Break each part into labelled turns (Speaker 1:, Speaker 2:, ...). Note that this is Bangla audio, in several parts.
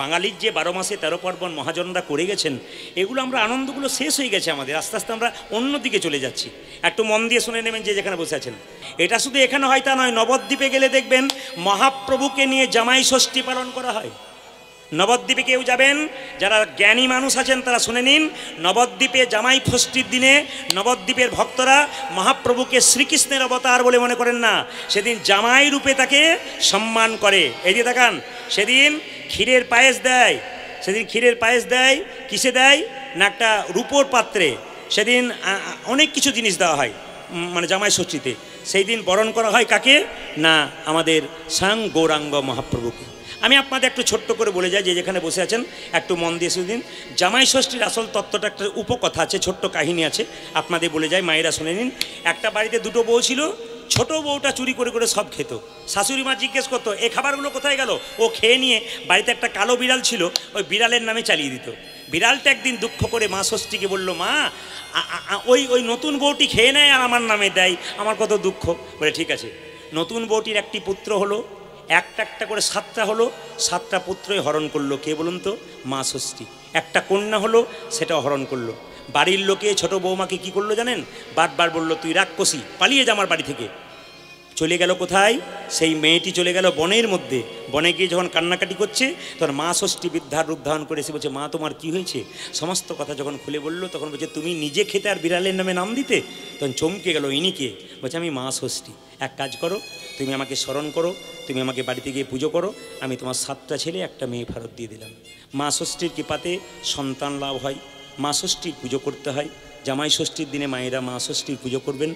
Speaker 1: বাঙালির যে 12 মাসে 13 পার্বণ মহাজনরা করে গেছেন, এগুলো আমরা আনন্দগুলো শেষ হয়ে গেছে আমাদের, আস্তে আস্তে আমরা অন্যদিকে চলে যাচ্ছি। একটু মন দিয়ে শুনে নেবেন যে যেখানে বসে আছেন। এটা শুধু এখানে হয় তা নয়, নবদ্বীপে গেলে দেখবেন মহাপ্রভুকে নিয়ে জামাই ষষ্ঠী পালন করা হয়। নবদ্বীপে কেউ যাবেন, যারা জ্ঞানী মানুষ আছেন তারা শুনে নিন, নবদ্বীপে জামাই ষষ্ঠীর দিনে নবদ্বীপের ভক্তরা মহাপ্রভুকে শ্রীকৃষ্ণের অবতার বলে মনে করেন না, সেদিন জামাই রূপে তাকে সম্মান করে। এই দিয়ে দেখান, সেদিন ক্ষীরের পায়েস দেয়, সেদিন ক্ষীরের পায়েস দেয়, কিসে দেয় না একটা রূপোর পাত্রে, সেদিন অনেক কিছু জিনিস দেওয়া হয় মানে জামাই ষষ্ঠীতে। সেই দিন বরণ করা হয় কাকে না আমাদের স্বয়ং গৌরাঙ্গ মহাপ্রভুকে। আমি আপনাদের একটু ছোট্ট করে বলে যাই, যে যেখানে বসে আছেন একটু মন দিয়ে শুনদিন। জামাই ষষ্ঠীর আসল তত্ত্বটা একটা উপকথা আছে, ছোট্ট কাহিনী আছে, আপনাদের বলে যায়, মায়েরা শুনে নিন। একটা বাড়িতে দুটো বউ ছিল, ছোট বউটা চুরি করে করে সব খেত। শাশুড়ি মা জিজ্ঞেস করতো এই খাবারগুলো কোথায় গেল, ও খেয়ে নিয়ে বাড়িতে একটা কালো বিড়াল ছিল, ওই বিড়ালের নামে চালিয়ে দিত। বিড়ালটা একদিন দুঃখ করে মা ষষ্ঠীকে বলল, মা ওই নতুন বউটি খেয়ে নেয় আর আমার নামে দেয়, আমার কত দুঃখ। বলে ঠিক আছে, নতুন বউটির একটি পুত্র হলো, একটা একটা করে 7টা হলো, 7টা পুত্রই হরণ করলো। কে বলুন তো? মা ষষ্ঠী। একটা কন্যা হলো, সেটাও হরণ করলো। বাড়ির লোকে ছোট বৌমাকে কি করলো জানেন? বারবার বলল তুই রাক্ষসী, পালিয়ে যা আমার বাড়ি থেকে। চলে গেল কোথায়? সেই মেয়েটি চলে গেল বনের মধ্যে। বনে গিয়ে যখন কান্নাকাটি করছে, তখন মা ষষ্ঠী বৃদ্ধার রূপ ধারণ করে এসে বলছে, মা তোমার কি হয়েছে? সমস্ত কথা যখন খুলে বললো, তখন বলছে তুমি নিজে খেতে আর বিড়ালের নামে নাম দিতে? তখন চমকে গেল, ইনি কে? বলছে আমি মা ষষ্ঠী। এক কাজ করো, তুমি আমাকে স্মরণ করো, তুমি আমাকে বাড়িতে গিয়ে পুজো করো, আমি তোমার 7টা ছেলে একটা মেয়ে ফেরত দিয়ে দিলাম। মা ষষ্ঠীর কৃপাতে সন্তান লাভ হয়, মা ষষ্ঠীর পুজো করতে হয়। জামাই ষষ্ঠীর দিনে মায়েরা মা ষষ্ঠীর পুজো করবেন,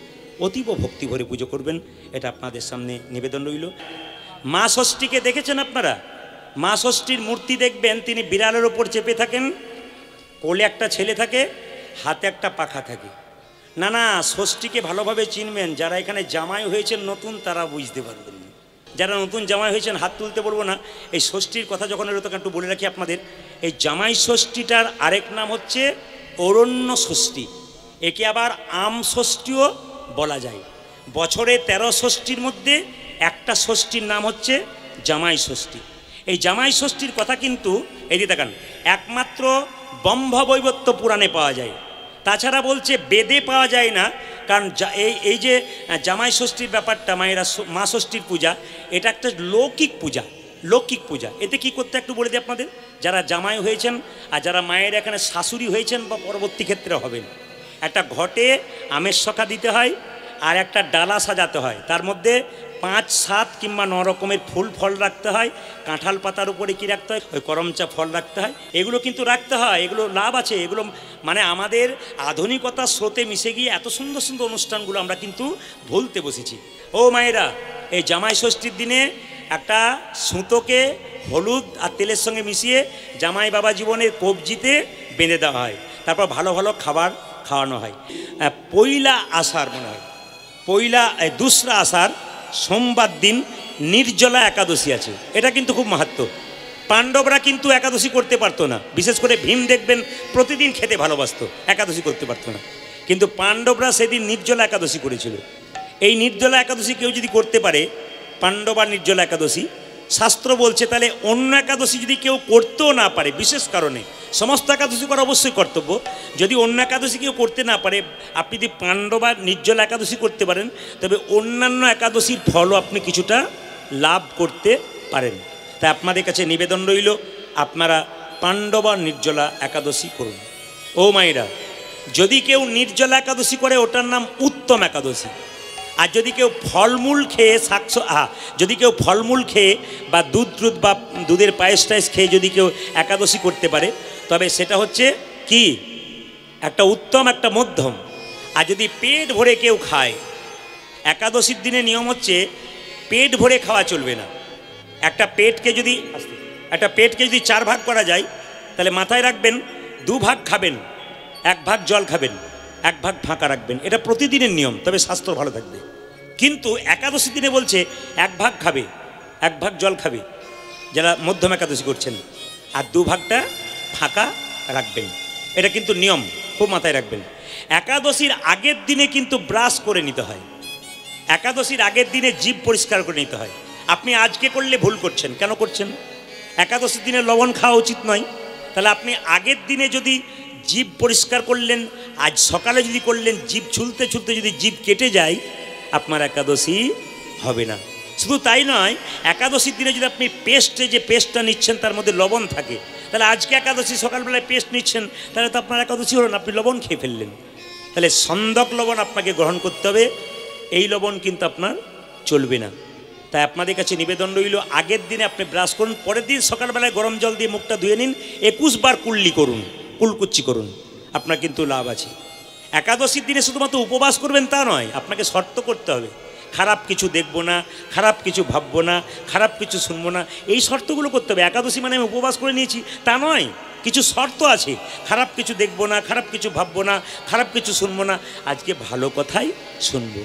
Speaker 1: অতীব ভক্তি ভরে পুজো করবেন, এটা আপনাদের সামনে নিবেদন রইল। মা ষষ্ঠীকে দেখেছেন আপনারা? মা ষষ্ঠীর মূর্তি দেখবেন, তিনি বিড়ালের ওপর চেপে থাকেন, কোলে একটা ছেলে থাকে, হাতে একটা পাখা থাকে। না না, ষষ্ঠীকে ভালোভাবে চিনবেন, যারা এখানে জামাই হয়েছেন নতুন তারা বুঝতে পারবেন। যারা নতুন জামাই হয়েছেন হাত তুলতে বলবো না। এই ষষ্ঠীর কথা যখন এলো তখন একটু বলে রাখি আপনাদের, এই জামাই ষষ্ঠীটার আরেক নাম হচ্ছে অরণ্য ষষ্ঠী, একে আবার আম ষষ্ঠীও বলা যায়। বছরে 13 ষষ্ঠীর মধ্যে একটা ষষ্ঠীর নাম হচ্ছে জামাই ষষ্ঠী। এই জামাই ষষ্ঠীর কথা কিন্তু এই দিয়ে দেখান, একমাত্র ব্রহ্মবৈবর্ত পুরাণে পাওয়া যায়, তাছাড়া বলছে বেদে পাওয়া যায় না। কারণ এই যে জামাই ষষ্ঠীর ব্যাপারটা, মায়েরা মা ষষ্ঠীর পূজা, এটা একটা লৌকিক পূজা, লৌকিক পূজা। এতে কি করতে একটু বলে দিই আপনাদের, যারা জামাই হয়েছেন আর যারা মায়ের এখানে শাশুড়ি হয়েছেন বা পরবর্তী ক্ষেত্রে হবেন, একটা ঘটে আমের শখা দিতে হয় আর একটা ডালা সাজাতে হয়, তার মধ্যে 5, 7 কিংবা 9 রকমের ফুল ফল রাখতে হয়, কাঁঠাল পাতার উপরে কি রাখতে হয়, ওই করমচা ফল রাখতে হয়। এগুলো কিন্তু রাখতে হয়, এগুলো লাভ আছে, এগুলো মানে আমাদের আধুনিকতার স্রোতে মিশে গিয়ে এত সুন্দর সুন্দর অনুষ্ঠানগুলো আমরা কিন্তু ভুলতে বসেছি। ও মায়েরা, এই জামাই ষষ্ঠীর দিনে একটা সুতোকে হলুদ আর তেলের সঙ্গে মিশিয়ে জামাই বাবা জীবনের কবজিতে বেঁধে দেওয়া হয়, তারপর ভালো ভালো খাবার খাওয়ানো হয়। পয়লা আষাঢ় মনে হয়, দোসরা আষাঢ় সোমবার দিন নির্জলা একাদশী আছে, এটা কিন্তু খুব মাহাত্ম্য। পাণ্ডবরা কিন্তু একাদশী করতে পারতো না, বিশেষ করে ভীম দেখবেন প্রতিদিন খেতে ভালোবাসতো, একাদশী করতে পারতো না, কিন্তু পাণ্ডবরা সেদিন নির্জলা একাদশী করেছিল। এই নির্জলা একাদশী কেউ যদি করতে পারে, পাণ্ডবা নির্জলা একাদশী, শাস্ত্র বলছে তাহলে অন্য একাদশী যদি কেউ করতেও না পারে, বিশেষ কারণে, সমস্ত একাদশী করা অবশ্যই কর্তব্য, যদি অন্য একাদশী কেউ করতে না পারে, আপনি যদি পাণ্ডবা নির্জলা একাদশী করতে পারেন, তবে অন্যান্য একাদশীর ফলও আপনি কিছুটা লাভ করতে পারেন। তাই আপনাদের কাছে নিবেদন রইল, আপনারা পাণ্ডবা নির্জলা একাদশী করুন। ও মায়েরা, যদি কেউ নির্জলা একাদশী করে ওটার নাম উত্তম একাদশী। আর যদি কেউ ফলমূল খেয়ে যদি কেউ ফলমূল খেয়ে বা দুধ বা দুধের পায়েস টায়েস খেয়ে যদি কেউ একাদশী করতে পারে, তবে সেটা হচ্ছে কি একটা উত্তম, একটা মধ্যম। আর যদি পেট ভরে কেউ খায়, একাদশীর দিনে নিয়ম হচ্ছে পেট ভরে খাওয়া চলবে না। একটা পেটকে যদি 4 ভাগ করা যায়, তাহলে মাথায় রাখবেন 2 ভাগ খাবেন, 1 ভাগ জল খাবেন, 1 ভাগ ফাঁকা রাখবেন। এটা প্রতিদিনের নিয়ম, তবে স্বাস্থ্য ভালো থাকবে। কিন্তু একাদশীর দিনে বলছে 1 ভাগ খাবে, 1 ভাগ জল খাবে যারা মধ্যম একাদশী করছেন, আর 2 ভাগটা ফাঁকা রাখবেন। এটা কিন্তু নিয়ম, খুব মাথায় রাখবেন। একাদশীর আগের দিনে কিন্তু ব্রাশ করে নিতে হয়, একাদশীর আগের দিনে জিভ পরিষ্কার করে নিতে হয়। আপনি আজকে করলে ভুল করছেন। কেন করছেন? একাদশীর দিনে লবণ খাওয়া উচিত নয়। তাহলে আপনি আগের দিনে যদি জিভ পরিষ্কার করলেন, আজ সকালে যদি করলেন, জিভ ছুলতে ছুলতে যদি জিভ কেটে যায়, আপনার একাদশী হবে না। শুধু তাই নয়, একাদশীর দিনে যদি আপনি যে পেস্টটা নিচ্ছেন তার মধ্যে লবণ থাকে, তাহলে আজকে একাদশী সকালবেলায় পেস্ট নিচ্ছেন, তাহলে তো আপনার একাদশী হলো না, আপনি লবণ খেয়ে ফেললেন। তাহলে সন্দক লবণ আপনাকে গ্রহণ করতে হবে, এই লবণ কিন্তু আপনার চলবে না। তাই আপনাদের কাছে নিবেদন রইল, আগের দিনে আপনি ব্রাশ করুন, পরের দিন সকালবেলায় গরম জল দিয়ে মুখটা ধুয়ে নিন, 21 বার কুলকুচ্ছি করুন, আপনার কিন্তু লাভ আছে। একাদশীর দিনে শুধুমাত্র উপবাস করবেন তা নয়, আপনাকে শর্ত করতে হবে, খারাপ কিছু দেখবো না, খারাপ কিছু ভাববো না, খারাপ কিছু শুনবো না, এই শর্তগুলো করতে হবে। একাদশী মানে আমি উপবাস করে নিয়েছি তা নয়, কিছু শর্ত আছে। খারাপ কিছু দেখবো না, খারাপ কিছু ভাববো না, খারাপ কিছু শুনবো না, আজকে ভালো কথাই শুনবো।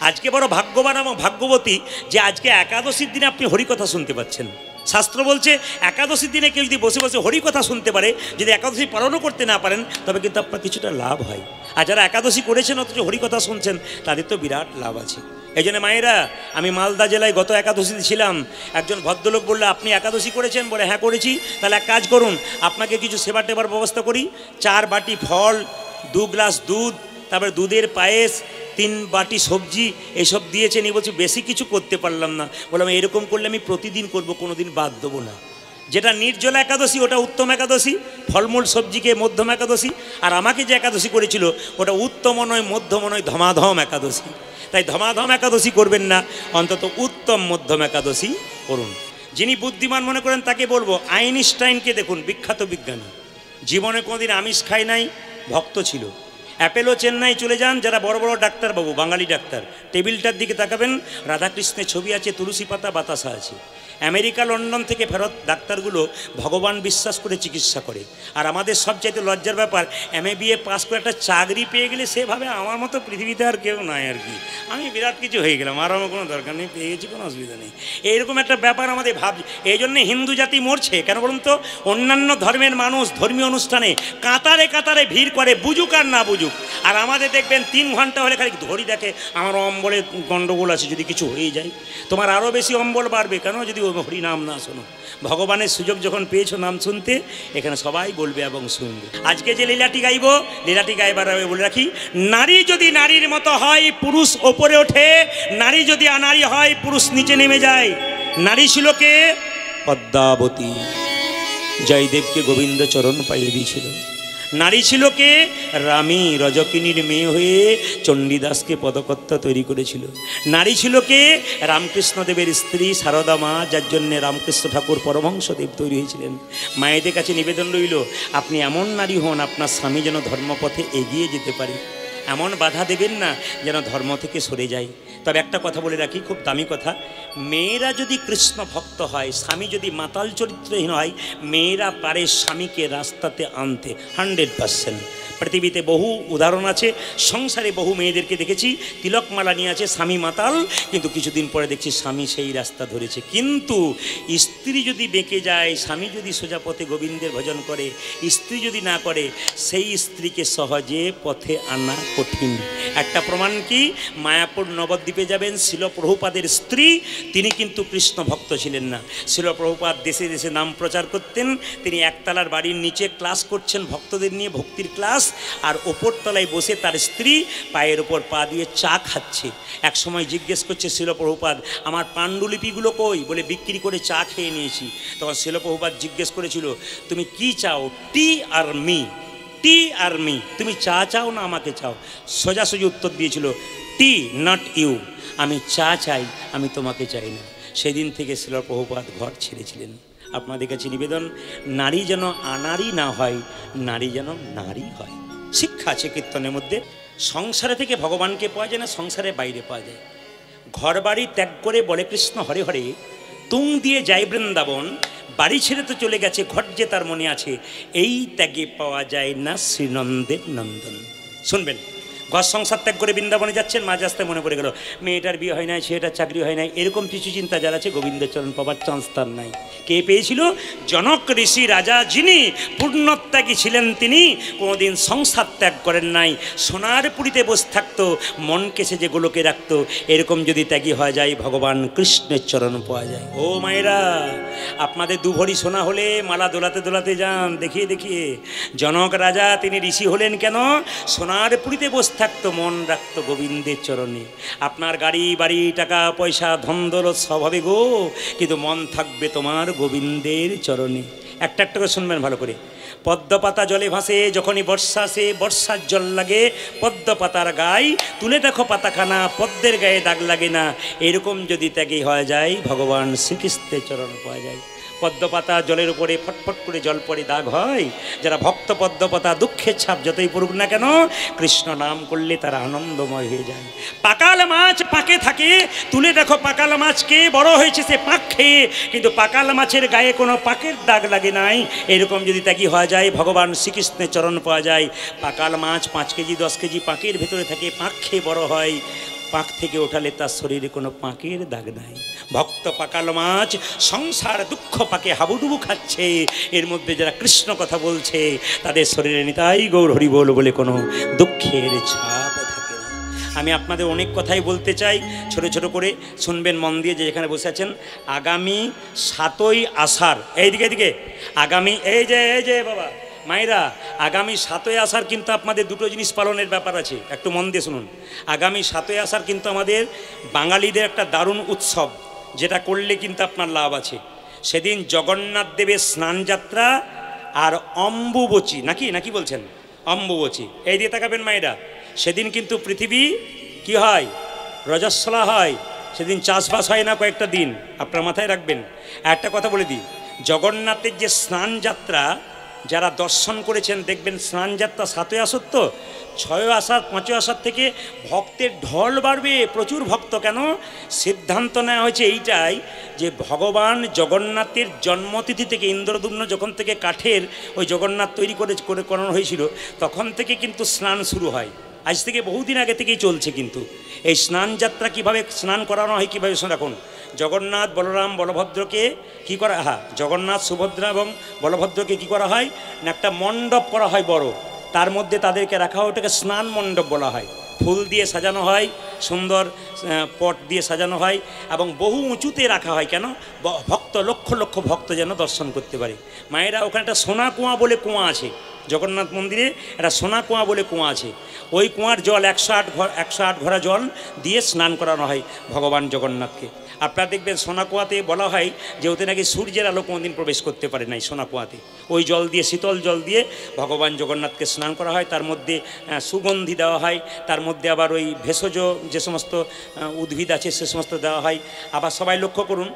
Speaker 1: আজকে বড় ভাগ্যবান এবং ভাগ্যবতী যে আজকে একাদশীর দিনে আপনি হরিকথা শুনতে পাচ্ছেন। শাস্ত্র বলছে একাদশীর দিনে কেউ যদি বসে বসে হরিকথা শুনতে পারে, যদি একাদশী পালনও করতে না পারেন, তবে কিন্তু আপনার কিছুটা লাভ হয়। আর যারা একাদশী করেছেন অথচ হরিকথা শুনছেন, তাদের তো বিরাট লাভ আছে। এই জন্য মায়েরা, আমি মালদা জেলায় গত একাদশীতে ছিলাম, একজন ভদ্রলোক বললো আপনি একাদশী করেছেন? বলে হ্যাঁ করেছি। তাহলে এক কাজ করুন, আপনাকে কিছু সেবা টেবার ব্যবস্থা করি, 4 বাটি ফল, 2 গ্লাস দুধ, তারপরে দুধের পায়েস, 3 বাটি সবজি, এসব দিয়েছেন। এই বলছি বেশি কিছু করতে পারলাম না। বললাম এরকম করলে আমি প্রতিদিন করবো, কোনো দিন বাদ দেবো না। যেটা নির্জলা একাদশী ওটা উত্তম একাদশী, ফলমূল সবজিকে মধ্যম একাদশী, আর আমাকে যে একাদশী করেছিল ওটা উত্তম নয়, মধ্যম নয়, ধমাধম একাদশী। তাই ধমাধম একাদশী করবেন না, অন্তত উত্তম মধ্যম একাদশী করুন। যিনি বুদ্ধিমান মনে করেন তাকে বলবো, আইনস্টাইনকে দেখুন, বিখ্যাত বিজ্ঞানী, জীবনে কোনোদিন আমিষ খায় নাই, ভক্ত ছিল। অ্যাপেলো চেন্নাই চলে যান, যারা বড় বড় ডাক্তারবাবু, বাঙালি ডাক্তার, টেবিলটার দিকে তাকাবেন, রাধাকৃষ্ণের ছবি আছে, তুলসী পাতা, বাতাসা আছে। আমেরিকা লন্ডন থেকে ফেরত ডাক্তারগুলো ভগবান বিশ্বাস করে চিকিৎসা করে। আর আমাদের সবচাইতে লজ্জার ব্যাপার, MA পাস করে একটা চাকরি পেয়ে গেলে সেভাবে আমার মতো পৃথিবীতে আর কেউ নাই আর কি, আমি বিরাট কিছু হয়ে গেলাম, আর আমার কোনো দরকার নেই, পেয়ে গেছি, কোনো অসুবিধা নেই, এইরকম একটা ব্যাপার আমাদের ভাবছি। এই জন্যে হিন্দু জাতি মরছে কেন বলুন তো? অন্যান্য ধর্মের মানুষ ধর্মীয় অনুষ্ঠানে কাতারে কাতারে ভিড় করে, বুঝুক আর না বুঝুক। আর আমাদের দেখবেন 3 ঘন্টা হলে খালি ধরি দেখে, আমার অম্বলে গণ্ডগোল আছে, যদি কিছু হয়ে যায় তোমার আরও বেশি অম্বল বাড়বে। কেন? যদি হরি নাম না শোনো। ভগবানের সুযোগ যখন পেয়েছো নাম শুনতে, এখানে সবাই বলবে এবং শুনবে। আজকে যে লীলাটি গাইব, লীলাটি গাইবার আগে বলে রাখি, নারী যদি নারীর মতো হয়, পুরুষ ওপরে ওঠে, নারী যদি আনারী হয়, পুরুষ নিচে নেমে যায়। নারী ছিল কে? পদ্মাবতী, জয়দেবকে গোবিন্দ চরণ পাইয়ে দিয়েছিল। নারী ছিল কে? রামী, রজকিনীর মেয়ে হয়ে চণ্ডীদাসকে পদকর্তা তৈরি করেছিল। নারী ছিল কে? রামকৃষ্ণদেবের স্ত্রী সারদা মা, যার জন্যে রামকৃষ্ণ ঠাকুর পরমহংসদেব তৈরি হয়েছিলেন। মায়েদের কাছে নিবেদন রইল, আপনি এমন নারী হন, আপনার স্বামী যেন ধর্মপথে এগিয়ে যেতে পারে, এমন বাধা দেবেন না যেন ধর্ম থেকে সরে যায়। তবে একটা কথা বলে রাখি, খুব দামি কথা, মেয়েরা যদি কৃষ্ণ ভক্ত হয়, স্বামী যদি মাতাল চরিত্রহীন হয়, মেয়েরা পারে স্বামীকে রাস্তাতে আনতে 100%। পৃথিবীতে বহু উদাহরণ আছে, সংসারে বহু মেয়েদেরকে দেখেছি তিলকমালা নিয়ে আছে, স্বামী মাতাল, কিন্তু কিছুদিন পরে দেখছি স্বামী সেই রাস্তা ধরেছে। কিন্তু স্ত্রী যদি বেঁকে যায়, স্বামী যদি সোজা পথে গোবিন্দের ভজন করে, স্ত্রী যদি না করে, সেই স্ত্রীকে সহজে পথে আনা কঠিন। একটা প্রমাণ কি, মায়াপুর নবদ্বীপে যাবেন, শিল প্রভুপাদের স্ত্রী, তিনি কিন্তু কৃষ্ণ ভক্ত ছিলেন না। শিল প্রভুপাদ দেশে দেশে নাম প্রচার করতেন, তিনি একতলার বাড়ির নিচে ক্লাস করছেন ভক্তদের নিয়ে, ভক্তির ক্লাস, আর ওপর তলায় বসে তার স্ত্রী পায়ের ওপর পা দিয়ে চা খাচ্ছে। এক সময় জিজ্ঞেস করছে শিল প্রভুপাদ, আমার পাণ্ডুলিপিগুলো কই? বলে বিক্রি করে চা খেয়ে নিয়েছি। তখন শিল প্রভুপাদ জিজ্ঞেস করেছিল, তুমি কি চাও, টি আর মি? টি আর মি, তুমি চা চাও না আমাকে চাও? সোজাসুজি উত্তর দিয়েছিল, টি নট ইউ, আমি চা চাই, আমি তোমাকে চাই না। সেদিন থেকে শিল প্রভুপাদ ঘর ছেড়েছিলেন। আপনাদের কাছে নিবেদন, নারী যেন আনারী না হয়, নারী যেন নারী হয়। শিক্ষা আছে কীর্তনের মধ্যে। সংসারে থেকে ভগবানকে পাওয়া যায় না, সংসারের বাইরে পাওয়া যায়। ঘর বাড়ি ত্যাগ করে বলে কৃষ্ণ হরে হরে, তুং দিয়ে যায় বৃন্দাবন, বাড়ি ছেড়ে তো চলে গেছে, ঘর যে তার মনে আছে, এই ত্যাগে পাওয়া যায় না শ্রীনন্দের নন্দন। শুনবেন, ঘর সংসার ত্যাগ করে বৃন্দাবনে যাচ্ছেন, মাঝ রাস্তায় মনে পড়ে গেল মেয়েটার বিয়ে হয় নাই, ছেলেটার চাকরি হয় নাই, এরকম কিছু চিন্তা যারা আছে গোবিন্দের চরণ পাবার চান্স তার নাই। কে পেয়েছিল? জনক ঋষি রাজা, যিনি পূর্ণত্যাগী ছিলেন, তিনি কোনোদিন সংসার ত্যাগ করেন নাই, সোনার পুরীতে বসে থাকতো, মনকে সে যে গোলকে রাখতো। এরকম যদি ত্যাগী হয়ে যায়, ভগবান কৃষ্ণের চরণ পাওয়া যায়। ও মায়েরা, আপনাদের দুভরি সোনা হলে মালা দোলাতে দোলাতে যান, দেখিয়ে দেখিয়ে। জনক রাজা তিনি ঋষি হলেন কেন? সোনার পুরীতে বসে থাকতো, মন রাখতো গোবিন্দের চরণে। আপনার গাড়ি বাড়ি টাকা পয়সা ধন দৌলত সব হবে গো, কিন্তু মন থাকবে তোমার গোবিন্দের চরণে। একটা একটা করে শুনবেন ভালো করে। পদ্ম পাতা জলে ভাসে, যখনই বর্ষা আসে বর্ষার জল লাগে পদ্ম পাতার গায়ে, তুলে দেখো পাতাখানা পদ্মের গায়ে দাগ লাগে না। এরকম যদি ত্যাগী হয়ে যায়, ভগবান শ্রীকৃষ্ণের চরণ পাওয়া যায়। পদ্ম পাতা জলের উপরে ফটফট করে জল পড়ে দাগ হয়। যারা ভক্ত পদ্ম পাতা দুঃখের ছাপ যতই পড়ুক না কেন, কৃষ্ণ নাম করলে তারা আনন্দময় হয়ে যায়। পাকাল মাছ পাকে থাকে, তুলে দেখো পাকাল মাছকে, বড় হয়েছে সে পাক খেয়ে, কিন্তু পাকাল মাছের গায়ে কোনো পাকের দাগ লাগে নাই। এরকম যদি ত্যাগী হওয়া যায়, ভগবান শ্রীকৃষ্ণের চরণ পাওয়া যায়। পাকাল মাছ 5 কেজি 10 কেজি পাকের ভেতরে থাকে, পাক খেয়ে বড় হয়, পাক থেকে ওঠালে তার শরীরে কোনো পাকের দাগ নাই। ভক্ত পাকাল মাছ সংসার দুঃখ পাকে হাবুডুবু খাচ্ছে, এর মধ্যে যারা কৃষ্ণ কথা বলছে তাদের শরীরে নিতাই গৌর হরি বল বলে কোনো দুঃখের ছাপ থাকে না। আমি আপনাদের অনেক কথাই বলতে চাই, ছোট ছোট করে শুনবেন মন দিয়ে, যে যেখানে বসে আছেন। আগামী 7ই আষাঢ়, এইদিকে এদিকে আগামী এই যে বাবা মায়েরা, আগামী 7ই আষাঢ় কিন্তু আপনাদের দুটো জিনিস পালনের ব্যাপার আছে, একটু মন দিয়ে শুনুন। আগামী 7ই আষাঢ় কিন্তু আমাদের বাঙালিদের একটা দারুণ উৎসব, যেটা করলে কিন্তু আপনার লাভ আছে। সেদিন জগন্নাথ দেবের স্নানযাত্রা আর অম্বুবচী, নাকি বলছেন? অম্বুবচী, এই দিয়ে তাকাবেন মায়েরা। সেদিন কিন্তু পৃথিবী কি হয়? রজস্বলা হয়। সেদিন চাষবাস হয় না কয়েকটা দিন, আপনার মাথায় রাখবেন। একটা কথা বলে দিই, জগন্নাথের যে স্নানযাত্রা যারা দর্শন করেছেন দেখবেন, স্নানযাত্রা 7ই আষাঢ় তো, 6ই আষাঢ় 5ই আষাঢ় থেকে ভক্তের ঢল বাড়বে, প্রচুর ভক্ত। কেন? সিদ্ধান্ত নেওয়া হয়েছে এইটাই, যে ভগবান জগন্নাথের জন্মতিথি থেকে, ইন্দ্রদুম্ন যখন থেকে কাঠের ওই জগন্নাথ তৈরি করে করানো হয়েছিল, তখন থেকে কিন্তু স্নান শুরু হয়। আজ থেকে বহুদিন আগে থেকেই চলছে। কিন্তু এই স্নানযাত্রা কিভাবে স্নান করানো হয়, কীভাবে রাখুন, জগন্নাথ বলরাম বলভদ্রকে কি করা, জগন্নাথ সুভদ্রা এবং বলভদ্রকে কি করা হয় না, একটা মণ্ডপ করা হয় বড়, তার মধ্যে তাদেরকে রাখা হয়, ওটাকে স্নান মণ্ডপ বলা হয়। ফুল দিয়ে সাজানো হয়, সুন্দর পট দিয়ে সাজানো হয়, এবং বহু উঁচুতে রাখা হয়। কেন? ভক্ত লক্ষ লক্ষ ভক্ত যেন দর্শন করতে পারে। মায়েরা, ওখানে একটা সোনা কুয়া বলে কুয়া আছে, জগন্নাথ মন্দিরে একটা সোনা কুয়া বলে কুয়া আছে। ওই কুয়ার জল 108 ঘড়া জল দিয়ে স্নান করানো হয় ভগবান জগন্নাথকে। আপনারা দেখবেন সোনা কুয়াতে বলা হয় যে ওতে নাকি সূর্যের আলো কোনোদিন প্রবেশ করতে পারে নাই সোনা কুয়াতে। ওই জল দিয়ে, শীতল জল দিয়ে ভগবান জগন্নাথকে স্নান করা হয়। তার মধ্যে সুগন্ধি দেওয়া হয়, তার মধ্যে আবার ওই ভেষজ যে সমস্ত উদ্ভিদ আছে সে সমস্ত দেওয়া হয়। আবার সবাই লক্ষ্য করুন,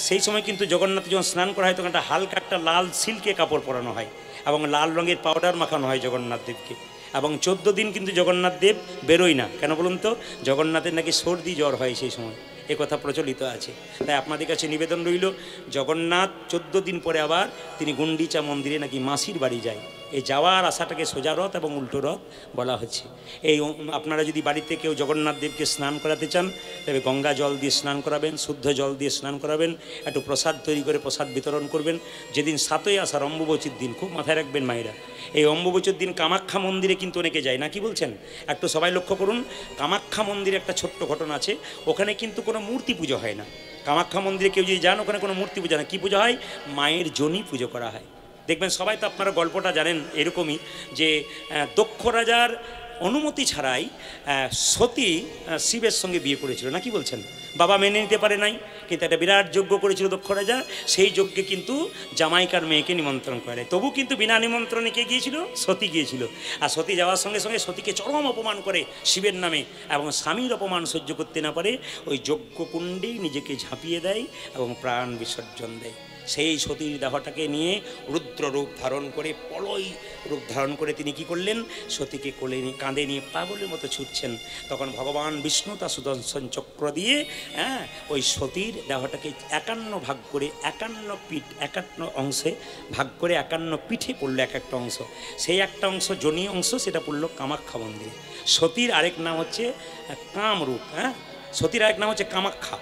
Speaker 1: সেই সময় কিন্তু জগন্নাথ যখন স্নান করা হয় তখন একটা হালকা একটা লাল সিল্কে কাপড় পরানো হয় এবং লাল রঙের পাউডার মাখানো হয় জগন্নাথ দেবকে। এবং 14 দিন কিন্তু জগন্নাথ দেব বেরোয় না। কেন বলুন তো? জগন্নাথের নাকি সর্দি জ্বর হয় সেই সময়, এ কথা প্রচলিত আছে। তাই আপনাদের কাছে নিবেদন রইল, জগন্নাথ 14 দিন পরে আবার তিনি গুন্ডিচা মন্দিরে নাকি মাসির বাড়ি যায়। এই যাওয়ার আশাটাকে সোজা রথ এবং উল্টো রথ বলা হচ্ছে। এই আপনারা যদি বাড়িতে কেউ জগন্নাথ দেবকে স্নান করাতে চান, তবে গঙ্গা জল দিয়ে স্নান করাবেন, শুদ্ধ জল দিয়ে স্নান করাবেন, একটু প্রসাদ তৈরি করে প্রসাদ বিতরণ করবেন। যেদিন 7ই আষাঢ় অম্বুবচীর দিন, খুব মাথায় রাখবেন মায়েরা, এই অম্বুবচীর দিন কামাখ্যা মন্দিরে কিন্তু অনেকে যায় না, কি বলছেন? একটু সবাই লক্ষ্য করুন, কামাখ্যা মন্দিরে একটা ছোট্ট ঘটনা আছে। ওখানে কিন্তু কোনো মূর্তি পুজো হয় না। কামাখ্যা মন্দিরে কেউ যদি যান, ওখানে কোনো মূর্তি পূজা না, কী পুজো হয়? মায়ের যোনি পুজো করা হয়। দেখবেন সবাই তো আপনারা গল্পটা জানেন এরকমই, যে দক্ষ রাজার অনুমতি ছাড়াই সতী শিবের সঙ্গে বিয়ে করেছিল, না কি বলছেন? বাবা মেনে নিতে পারে নাই, কিন্তু একটা বিরাট যজ্ঞ করেছিল দক্ষ রাজা। সেই যজ্ঞে কিন্তু জামাইকার মেয়েকে নিমন্ত্রণ করে, তবু কিন্তু বিনা নিমন্ত্রণে কে গিয়েছিল? সতী গিয়েছিল। আর সতী যাওয়ার সঙ্গে সঙ্গে সতীকে চরম অপমান করে শিবের নামে, এবং স্বামীর অপমান সহ্য করতে না পারে ওই যজ্ঞকুণ্ডেই নিজেকে ঝাঁপিয়ে দেয় এবং প্রাণ বিসর্জন দেয়। সেই সতীর দেহটাকে নিয়ে রুদ্র রূপ ধারণ করে, পলয় রূপ ধারণ করে তিনি কি করলেন, সতীকে কোলে নিয়ে কাঁধে নিয়ে পাগলের মতো ছুটছেন। তখন ভগবান বিষ্ণু তার সুদর্শন চক্র দিয়ে ওই সতীর দেহটাকে 51 ভাগ করে, 51 অংশে ভাগ করে 51 পিঠে পড়লো এক একটা অংশ। সেই একটা অংশ জনীয় অংশ, সেটা পড়লো কামাখ্যা মন্দিরে। সতীর আরেক নাম হচ্ছে কামরূপ, সতীর আরেক নাম হচ্ছে কামাখ্যা।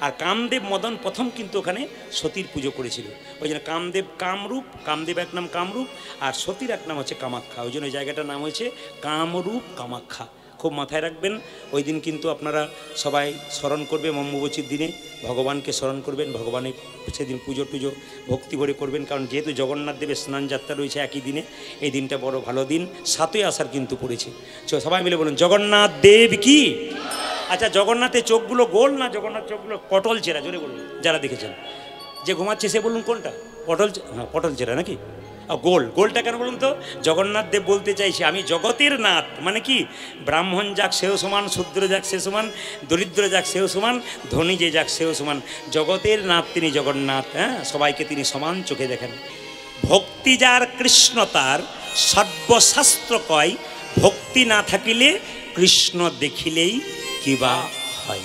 Speaker 1: আর কামদেব মদন প্রথম কিন্তু ওখানে সতীর পুজো করেছিল, ওই জন্য কামদেব কামরূপ, কামদেব এক নাম কামরূপ, আর সতীর এক নাম হচ্ছে কামাখ্যা, ওই জন্য ওই জায়গাটার নাম হয়েছে কামরূপ কামাখ্যা। খুব মাথায় রাখবেন, ওই দিন কিন্তু আপনারা সবাই স্মরণ করবে, অম্বুবাচীর দিনে ভগবানকে স্মরণ করবেন, ভগবানের সেদিন পুজো টুজো ভক্তি করে করবেন, কারণ যেহেতু জগন্নাথ দেবের স্নান যাত্রা রয়েছে একই দিনে, এই দিনটা বড় ভালো দিন, 7ই আষাঢ় কিন্তু পড়েছে। সবাই মিলে বলুন জগন্নাথ দেব কি। আচ্ছা, জগন্নাথের চোখগুলো গোল না জগন্নাথ চোখগুলো পটল চেরা? জোরে বলুন যারা দেখেছেন। যে ঘুমাচ্ছে সে বলুন কোনটা, পটল চেরা নাকি? গোল। গোলটা কেন বলুন তো? জগন্নাথ দেব বলতে চাইছে আমি জগতের নাথ, মানে কি, ব্রাহ্মণ যাক সেও সমান, শূদ্র যাক সে সমান, দরিদ্র যাক সেও সমান, ধনী যে যাক সেও সমান, জগতের নাথ তিনি জগন্নাথ। সবাইকে তিনি সমান চোখে দেখেন। ভক্তি যার কৃষ্ণ তার সর্বশাস্ত্র কয়, ভক্তি না থাকিলে কৃষ্ণ দেখিলেই কিবা হয়।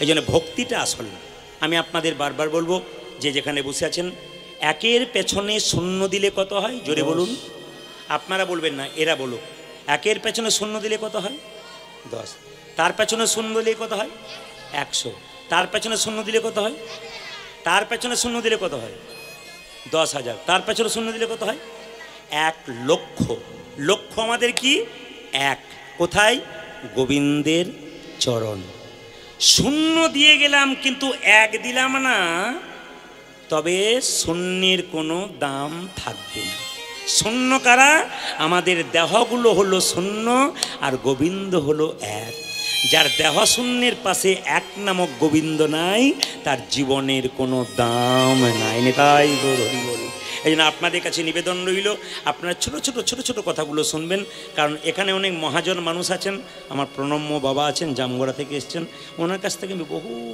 Speaker 1: এই জন্য ভক্তিটা আসল না। আমি আপনাদের বারবার বলবো, যে যেখানে বসে আছেন, একের পেছনে শূন্য দিলে কত হয়? জোরে বলুন। আপনারা বলবেন না, এরা বলো। একের পেছনে শূন্য দিলে কত হয়? 10। তার পেছনে শূন্য দিলে কত হয়? 100। তার পেছনে শূন্য দিলে কত হয়? তার পেছনে শূন্য দিলে কত হয়? 10,000। তার পেছনে শূন্য দিলে কত হয়? 1 লক্ষ। লক্ষ আমাদের কি? এক। কোথায়? গোবিন্দের চরণ। শূন্য দিয়ে গেলাম কিন্তু 1 দিলাম না, তবে শূন্যের কোনো দাম থাকবে না। শূন্য কারা? আমাদের দেহগুলো হলো শূন্য, আর গোবিন্দ হলো 1। যার দেহ শূন্যের পাশে 1 নামক গোবিন্দ নাই, তার জীবনের কোনো দাম নাই। তাই হরি বল। এই জন্য আপনাদের কাছে নিবেদন রইল, আপনারা ছোট ছোট কথাগুলো শুনবেন, কারণ এখানে অনেক মহাজন মানুষ আছেন। আমার প্রণম্য বাবা আছেন, জামগড়া থেকে এসছেন, ওনার কাছ থেকে আমি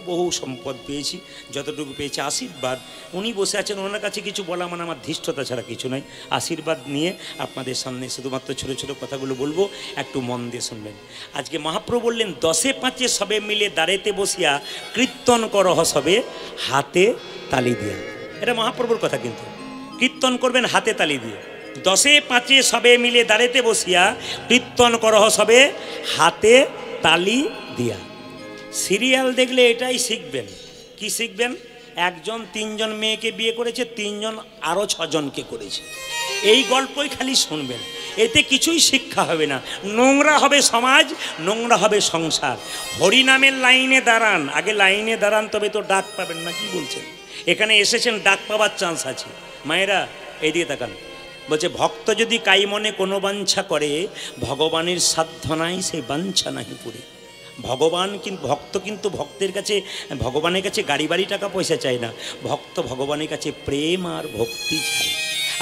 Speaker 1: বহু সম্পদ পেয়েছি, যতটুকু পেয়েছি আশীর্বাদ। উনি বসে আছেন, ওনার কাছে কিছু বলা মানে আমার ধৃষ্টতা ছাড়া কিছু নয়। আশীর্বাদ নিয়ে আপনাদের সামনে শুধুমাত্র ছোট ছোট কথাগুলো বলবো, একটু মন দিয়ে শুনবেন। আজকে মহাপ্রভু বললেন, 10-5 সবে মিলে দাঁড়াইতে বসিয়া কীর্তন করহ সবে হাতে তালি দিয়া। এটা মহাপ্রভুর কথা, কিন্তু কীর্তন করবেন হাতে তালি দিয়ে। 10-5 সবে মিলে দাঁড়াইতে বসিয়া কীর্তন করহ সবে হাতে তালি দিয়া। সিরিয়াল দেখলে এটাই শিখবেন। কি শিখবেন? একজন 3জন মেয়েকে বিয়ে করেছে, 3জন আরও 6জনকে করেছে। এই গল্পই খালি শুনবেন, এতে কিছুই শিক্ষা হবে না। নোংরা হবে সমাজ, নোংরা হবে সংসার। হরিনামের লাইনে দাঁড়ান, আগে লাইনে দাঁড়ান, তবে তো ডাক পাবেন না। কি বলছেন? এখানে এসেছেন, ডাক পাওয়ার চান্স আছে। মায়েরা এইদিকে তাকান। বলছে, ভক্ত যদি কাই মনে কোনো বাঞ্ছা করে, ভগবানের সাধ্য নাই সেই বাঞ্ছা নাহি পুরে। ভগবান কিন্তু ভক্ত কিন্তু ভক্তের কাছে, ভগবানের কাছে গাড়ি বাড়ি টাকা পয়সা চায় না। ভক্ত ভগবানের কাছে প্রেম আর ভক্তি চায়।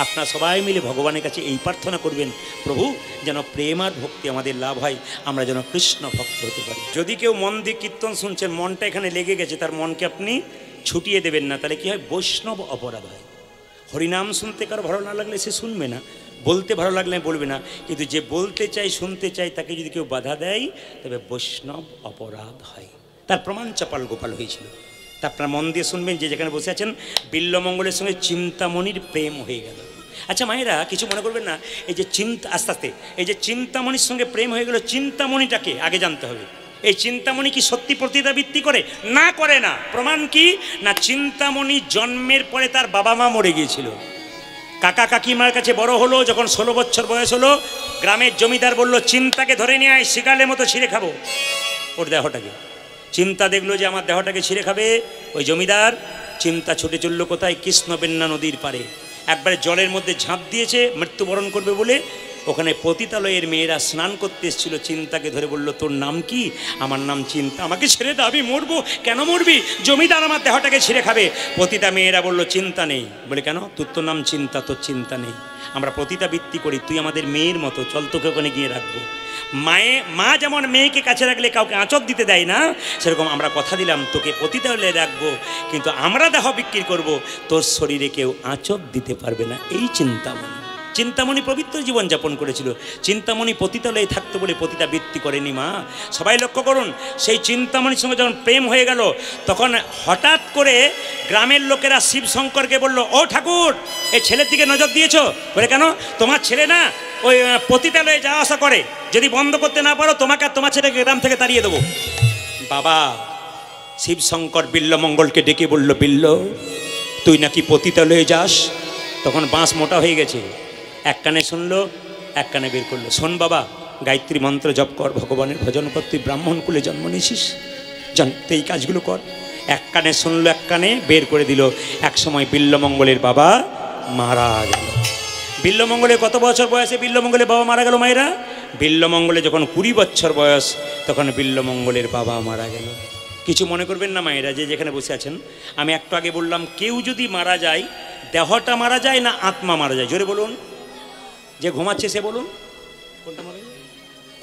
Speaker 1: আপনারা সবাই মিলে ভগবানের কাছে এই প্রার্থনা করবেন, প্রভু যেন প্রেম আর ভক্তি আমাদের লাভ হয়, আমরা যেন কৃষ্ণ ভক্ত হতে পারি। যদি কেউ মন দিয়ে কীর্তন শুনছেন, মনটা এখানে লেগে গেছে, তার মনকে আপনি ছুটিয়ে দেবেন না, তাহলে কি হয়? বৈষ্ণব অপরাধ হয়। হরিনাম শুনতে কারো ভালো না লাগলে সে শুনবে না, বলতে ভালো লাগলে বলবে না, কিন্তু যে বলতে চাই, শুনতে চাই, তাকে যদি কেউ বাধা দেয়, তবে বৈষ্ণব অপরাধ হয়। তার প্রমাণ চাপাল গোপাল হয়েছিল। তা আপনারা মন দিয়ে শুনবেন, যে যেখানে বসে আছেন। বিল্লমঙ্গলের সঙ্গে চিন্তামণির প্রেম হয়ে গেল। আচ্ছা মায়েরা, কিছু মনে করবেন না, এই যে আস্তে আস্তে এই যে চিন্তামণির সঙ্গে প্রেম হয়ে গেল, চিন্তামণিটাকে আগে জানতে হবে। এই চিন্তামণি কি সত্যি প্রতিদাবৃত্তি করে? না, করে না। প্রমাণ কি? না, চিন্তামণি জন্মের পরে তার বাবা মা মরে গিয়েছিল। কাকা কাকিমার কাছে বড় হলো, যখন 16 বছর বয়স হলো, গ্রামের জমিদার বলল, চিন্তাকে ধরে নিয়ে আয়, শিকালের মতো ছিঁড়ে খাবো ওর দেহটাকে। চিন্তা দেখলো যে আমার দেহটাকে ছিঁড়ে খাবে। ওই জমিদার চিন্তা ছুটে চলল কোথায়? কৃষ্ণবেন্না নদীর পারে। একবারে জলের মধ্যে ঝাঁপ দিয়েছে, মৃত্যুবরণ করবে বলে। ওখানে পতিতালয়ের মেয়েরা স্নান করতে এসেছিল, চিন্তাকে ধরে বলল, তোর নাম কি? আমার নাম চিন্তা। আমাকে ছেড়ে দে, আমি মরবো। কেন মরবি? জমিদার আমার দেহটাকে ছিঁড়ে খাবে। পতিতা মেয়েরা বলল, চিন্তা নেই। বলে, কেন? তোর নাম চিন্তা, তোর চিন্তা নেই। আমরা পতিতাবৃত্তি করি, তুই আমাদের মেয়ের মতো, চল তোকে ওখানে গিয়ে রাখবো। মা যেমন মেয়েকে কাছে রাখলে কাউকে আঁচর দিতে দেয় না, সেরকম আমরা কথা দিলাম তোকে পতিতালয়ে রাখবো, কিন্তু আমরা দেহ বিক্রি করব, তোর শরীরে কেউ আঁচর দিতে পারবে না। এই চিন্তামণি পবিত্র জীবনযাপন করেছিল। চিন্তামণি পতিতালয়ে থাকতে বলে পতিতাবৃত্তি করেনি মা। সবাই লক্ষ্য করুন, সেই চিন্তামণির সঙ্গে যখন প্রেম হয়ে গেল, তখন হঠাৎ করে গ্রামের লোকেরা শিবশঙ্করকে বলল, ও ঠাকুর, এই ছেলের দিকে নজর দিয়েছ? বলে, কেন? তোমার ছেলে না ওই পতিতালয়ে যাওয়া আসা করে, যদি বন্ধ করতে না পারো তোমাকে আর তোমার ছেলেকে গ্রাম থেকে তাড়িয়ে দেবো। বাবা শিবশঙ্কর বিল্লমঙ্গলকে ডেকে বলল, বিল্ল, তুই নাকি পতিতালয়ে যাস? তখন বাঁশ মোটা হয়ে গেছে, এক কানে শুনলো, এক কানে বের করলো। শোন বাবা, গায়ত্রী মন্ত্র জপ কর, ভগবানের ভজন কর, তুই ব্রাহ্মণ কুলে জন্ম নিয়েছিস, জানতে এই কাজগুলো কর। এক কানে শুনলো, এক কানে বের করে দিল। এক সময় বিল্লমঙ্গলের বাবা মারা গেল। বিল্লমঙ্গলের কত বছর বয়সে বিল্লমঙ্গলের বাবা মারা গেল মায়েরা? বিল্লমঙ্গলে যখন 20 বছর বয়স, তখন বিল্লমঙ্গলের বাবা মারা গেল। কিছু মনে করবেন না মায়েরা, যে যেখানে বসে আছেন। আমি একটু আগে বললাম, কেউ যদি মারা যায়, দেহটা মারা যায় না আত্মা মারা যায়? জোরে বলুন। যে ঘুমাচ্ছে সে বলুন,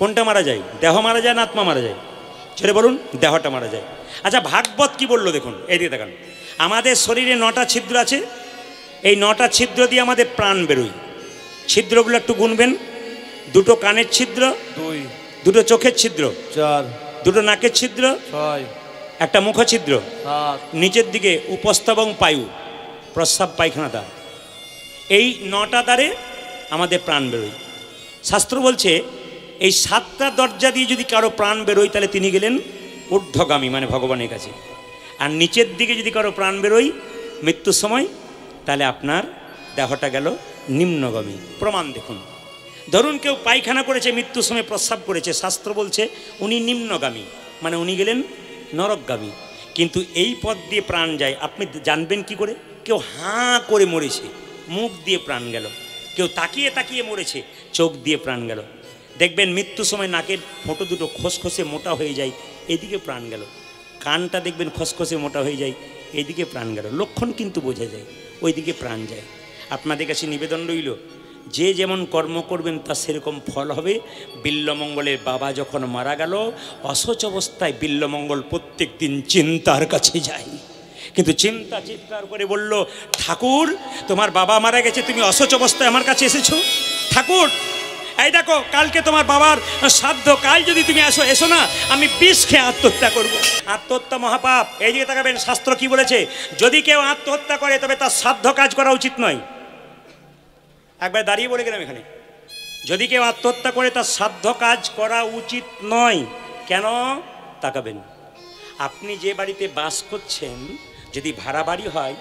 Speaker 1: কোনটা মারা যায়? দেহ মারা যায় না আত্মা মারা যায়? জোরে বলুন। দেহটা মারা যায়। আচ্ছা, ভাগবত কি বললো দেখুন, এইদিকে দেখান। আমাদের শরীরে 9টা ছিদ্র আছে, এই 9টা ছিদ্র দিয়ে আমাদের প্রাণ বেরোয়। ছিদ্রগুলো একটু গুনবেন। 2টো কানের ছিদ্র, 2টো চোখের ছিদ্র, 4, 2টো নাকের ছিদ্র, 6, একটা মুখ ছিদ্র, 7, নিচের দিকে উপস্থ এবং পায়ু, প্রস্রাব পায়খানা দ্বার। এই 9টা দ্বারে আমাদের প্রাণ বেরোয়। শাস্ত্র বলছে এই 7টা দরজা দিয়ে যদি কারো প্রাণ বেরোয়, তাহলে তিনি গেলেন ঊর্ধ্বগামী, মানে ভগবানের কাছে। আর নিচের দিকে যদি কারো প্রাণ বেরোয় মৃত্যুর সময়, তাহলে আপনার দেহটা গেল নিম্নগামী। প্রমাণ দেখুন। ধরুন কেউ পায়খানা করেছে, মৃত্যুর সময় প্রস্রাব করেছে, শাস্ত্র বলছে উনি নিম্নগামী, মানে উনি গেলেন নরকগামী। কিন্তু এই পথ দিয়ে প্রাণ যায়, আপনি জানবেন কি করে? কেউ হাঁ করে মরেছে, মুখ দিয়ে প্রাণ গেল। কেউ তাকিয়ে তাকিয়ে মরেছে, চোখ দিয়ে প্রাণ গেল। দেখবেন মৃত্যুর সময় নাকের ফোঁটো দুটো খসখসে মোটা হয়ে যায়, এদিকে প্রাণ গেল। কানটা দেখবেন খসখসে মোটা হয়ে যায়, এইদিকে প্রাণ গেল। লক্ষণ কিন্তু বোঝা যায়, ওইদিকে প্রাণ যায়। আপনাদের কাছে নিবেদন রইল, যে যেমন কর্ম করবেন তার সেরকম ফল হবে। বিল্লমঙ্গলের বাবা যখন মারা গেল, অসচ অবস্থায় বিল্লমঙ্গল প্রত্যেক দিন চিন্তার কাছে যায়। কিন্তু চিন্তা চিৎকার করে বলল, ঠাকুর, তোমার বাবা মারা গেছে, তুমি অসচ অবস্থায় আমার কাছে এসেছো? ঠাকুর, এই দেখো, কালকে তোমার বাবার শ্রাদ্ধ, কাল যদি তুমি এসো না, আমি বিষ খেয়ে আত্মহত্যা করবো। আত্মহত্যা মহাপাপ। এই দিকে তাকাবেন, শাস্ত্র কি বলেছে? যদি কেউ আত্মহত্যা করে, তবে তার শ্রাদ্ধ কাজ করা উচিত নয়। একবার দাঁড়িয়ে বলে গেলাম এখানে, যদি কেউ আত্মহত্যা করে তার শ্রাদ্ধ কাজ করা উচিত নয়। কেন? তাকাবেন, আপনি যে বাড়িতে বাস করছেন, যদি ভাড়া বাড়ি হয়,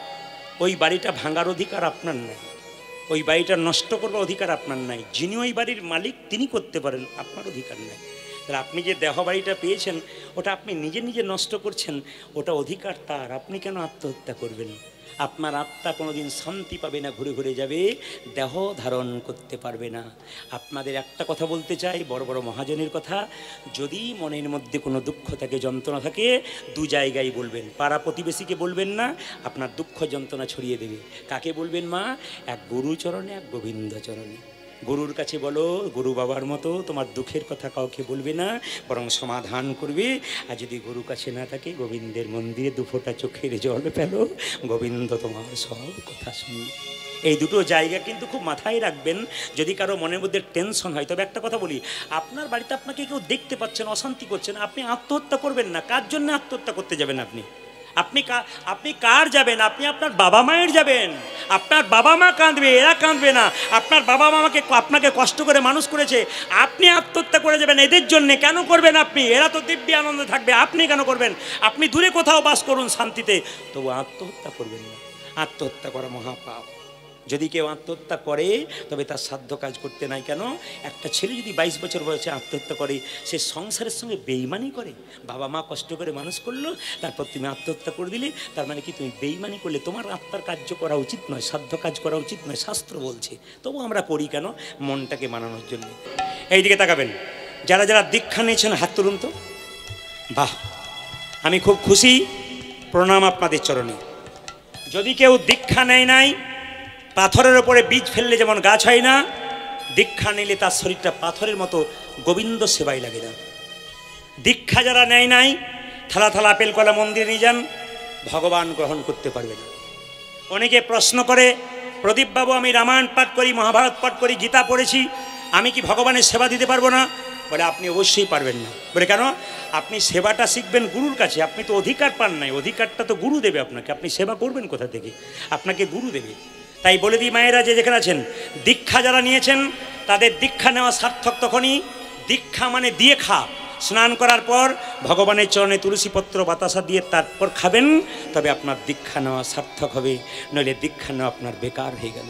Speaker 1: ওই বাড়িটা ভাঙার অধিকার আপনার নাই, ওই বাড়িটা নষ্ট করবার অধিকার আপনার নাই। যিনি ওই বাড়ির মালিক তিনি করতে পারেন, আপনার অধিকার নাই। তাহলে আপনি যে দেহ বাড়িটা পেয়েছেন, ওটা আপনি নিজে নিজে নষ্ট করছেন, ওটা অধিকার তার। আপনি কেন আত্মহত্যা করবেন? আপনার আত্মা কোনোদিন শান্তি পাবে না, ঘুরে ঘুরে যাবে, দেহ ধারণ করতে পারবে না। আপনাদের একটা কথা বলতে চাই, বড় বড় মহাজনের কথা, যদি মনের মধ্যে কোনো দুঃখ থাকে, যন্ত্রণা থাকে, 2 জায়গায় বলবেন। পাড়া প্রতিবেশীকে বলবেন না, আপনার দুঃখ যন্ত্রণা ছড়িয়ে দেবে। কাকে বলবেন মা? এক গুরুচরণে, এক গোবিন্দচরণে। গুরুর কাছে বলো, গুরু বাবার মতো তোমার দুঃখের কথা কাউকে বলবে না, বরং সমাধান করবে। আর যদি গুরু কাছে না থাকে, গোবিন্দের মন্দিরে 2 ফোঁটা চোখের জল পেলো, গোবিন্দ তোমার সব কথা শুনবে। এই 2টো জায়গা কিন্তু খুব মাথায় রাখবেন। যদি কারো মনের মধ্যে টেনশন হয়, তবে একটা কথা বলি, আপনার বাড়িতে আপনাকে কেউ দেখতে পাচ্ছেন, অশান্তি করছেন, আপনি আত্মহত্যা করবেন না। কার জন্য আত্মহত্যা করতে যাবেন আপনি? আপনি কার যাবেন? আপনি আপনার বাবা মায়ের যাবেন। আপনার বাবা মা কাঁদবে, এরা কাঁদবে না। আপনার বাবা মাকে আপনাকে কষ্ট করে মানুষ করেছে, আপনি আত্মহত্যা করে যাবেন এদের জন্যে। কেন করবেন আপনি? এরা তো দিব্যি আনন্দে থাকবে, আপনি কেন করবেন? আপনি দূরে কোথাও বাস করুন শান্তিতে, তবু আত্মহত্যা করবেন না। আত্মহত্যা করা মহাপাপ। যদি কেউ আত্মহত্যা করে তবে তার সাধ্য কাজ করতে নাই কেন? একটা ছেলে যদি 22 বছর বয়সে আত্মহত্যা করে, সে সংসারের সঙ্গে বেইমানি করে। বাবা মা কষ্ট করে মানুষ করলো, তারপর তুমি আত্মহত্যা করে দিলে, তার মানে কি তুমি বেইমানি করলে? তোমার আত্মার কার্য করা উচিত নয়, সাধ্য কাজ করা উচিত নয়, শাস্ত্র বলছে। তবু আমরা করি কেন? মনটাকে মানানোর জন্য। এই দিকে তাকাবেন, যারা যারা দীক্ষা নিয়েছেন হাত তুলুন তো। বাহ, আমি খুব খুশি, প্রণাম আপনাদের চরণে। যদি কেউ দীক্ষা নেয় নাই, পাথরের ওপরে বীজ ফেললে যেমন গাছ হয় না, দীক্ষা নিলে তার শরীরটা পাথরের মতো গোবিন্দ সেবাই লাগে না। দীক্ষা যারা নেয় নাই, থালা থালা আপেল কলা মন্দিরে নিয়ে যান, ভগবান গ্রহণ করতে পারবে না। অনেকে প্রশ্ন করে, প্রদীপবাবু আমি রামায়ণ পাঠ করি, মহাভারত পাঠ করি, গীতা পড়েছি, আমি কি ভগবানের সেবা দিতে পারবো না? বলে আপনি অবশ্যই পারবেন না। বলে কেন? আপনি সেবাটা শিখবেন গুরুর কাছে, আপনি তো অধিকার পান নাই, অধিকারটা তো গুরু দেবে আপনাকে, আপনি সেবা করবেন কোথা থেকে? আপনাকে গুরু দেবে। তাই বলে দিই মায়েরা যে যেখানে আছেন, দীক্ষা যারা নিয়েছেন তাদের দীক্ষা নেওয়া সার্থক তখনই। দীক্ষা মানে দিয়ে খা, স্নান করার পর ভগবানের চরণে তুলসীপত্র বাতাসা দিয়ে তারপর খাবেন, তবে আপনার দীক্ষা নেওয়া সার্থক হবে, নইলে দীক্ষা নেওয়া আপনার বেকার হয়ে গেল।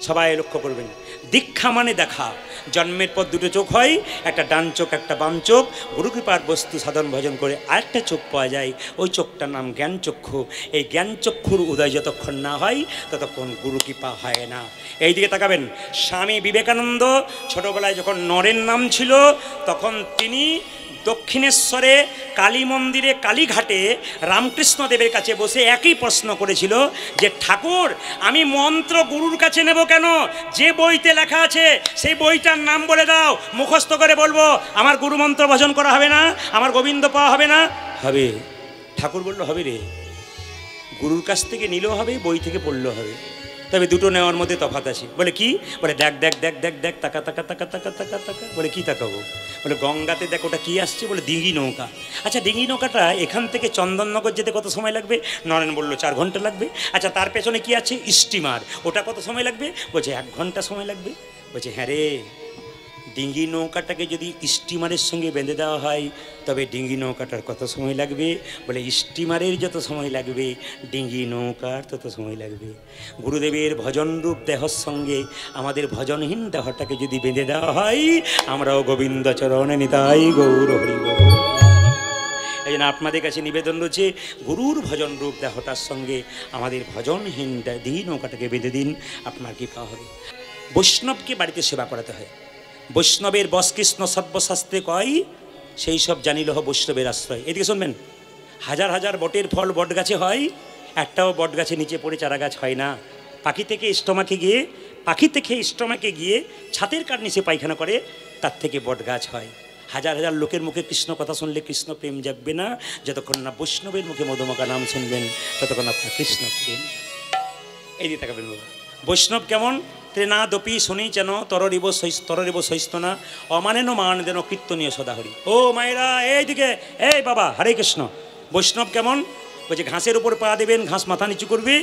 Speaker 1: সবাই লক্ষ্য করবেন, দীক্ষা মানে দেখা। জন্মের পর দুটো চোখ হয়, একটা ডান চোখ একটা বাম চোখ। গুরুকৃপার বস্তু সাধন ভজন করে আরেকটা চোখ পাওয়া যায়, ওই চোখটার নাম জ্ঞান চক্ষু। এই জ্ঞান চক্ষুর উদয় যতক্ষণ না হয় ততক্ষণ গুরুকৃপা হয় না। এই দিকে তাকাবেন, স্বামী বিবেকানন্দ ছোটবেলায় যখন নরেন নাম ছিল, তখন তিনি দক্ষিণেশ্বরে কালী মন্দিরে কালীঘাটে রামকৃষ্ণ দেবের কাছে বসে একই প্রশ্ন করেছিল যে ঠাকুর আমি মন্ত্র গুরুর কাছে নেব কেন? যে বইতে লেখা আছে সেই বইটার নাম বলে দাও, মুখস্থ করে বলবো, আমার গুরু মন্ত্র ভজন করা হবে না? আমার গোবিন্দ পাওয়া হবে না? হবে। ঠাকুর বলল হবে রে, গুরুর কাছ থেকে নিলেও হবে, বই থেকে পড়লেও হবে, তবে দুটো নেওয়ার মধ্যে তফাৎ আছে। বলে কি? বলে দেখ দেখ দেখ দেখ দেখ, তাকা তাকা তাকা তাকা তাকা তাকা। বলে কি তাকাবো? বলে গঙ্গাতে দেখ ওটা কি আসছে? বলে ডিঙি নৌকা। আচ্ছা ডিঙি নৌকাটা এখান থেকে চন্দননগর যেতে কত সময় লাগবে? নরেন বলল 4 ঘন্টা লাগবে। আচ্ছা তার পেছনে কি আছে? স্টিমার, ওটা কত সময় লাগবে? বলছে 1 ঘন্টা সময় লাগবে। বলছে হ্যাঁ রে, ডিঙ্গি নৌকাটাকে যদি স্টিমারের সঙ্গে বেঁধে দেওয়া হয় তবে ডিঙ্গি নৌকাটার কত সময় লাগবে? বলে স্টিমারের যত সময় লাগবে ডিঙ্গি নৌকার তত সময় লাগবে। গুরুদেবের ভজনরূপ দেহর সঙ্গে আমাদের ভজনহীন দেহটাকে যদি বেঁধে দেওয়া হয়, আমরাও গোবিন্দ চরণে নিতাই গৌর হরি বল। এই জন্য আপনাদের কাছে নিবেদন রয়েছে, গুরুর ভজনরূপ দেহটার সঙ্গে আমাদের ভজনহীন দিন নৌকাটাকে বেঁধে দিন, আপনার কৃপা হবে। বৈষ্ণবকে বাড়িতে সেবা করাতে হয়। বৈষ্ণবের বস কৃষ্ণ সর্বশাস্ত্রে কয়, সেই সব জানিল বৈষ্ণবের আশ্রয়। এদিকে শুনবেন, হাজার হাজার বটের ফল বট গাছে হয়, একটাও বট গাছে নিচে পড়ে চারা গাছ হয় না। পাখি থেকে স্টমাকে গিয়ে ছাতের কাঠ নিচে পায়খানা করে, তার থেকে বট গাছ হয়। হাজার হাজার লোকের মুখে কৃষ্ণ কথা শুনলে কৃষ্ণ প্রেম জাগবে না, যতক্ষণ না বৈষ্ণবের মুখে মধুমাখা নাম শুনবেন ততক্ষণ আপনার কৃষ্ণ প্রেম। এই দিয়ে তাকাবেন বাবা, বৈষ্ণব কেমন? না দপি শুনি যেন তররিব সৈস্তনা অমানেন মান যেন কীর্তনীয় সদাহরি। ও মায়েরা এইদিকে, এই বাবা হরে কৃষ্ণ। বৈষ্ণব কেমন? বলছে ঘাসের উপর পা দেবেন, ঘাস মাথা নিচু করবে,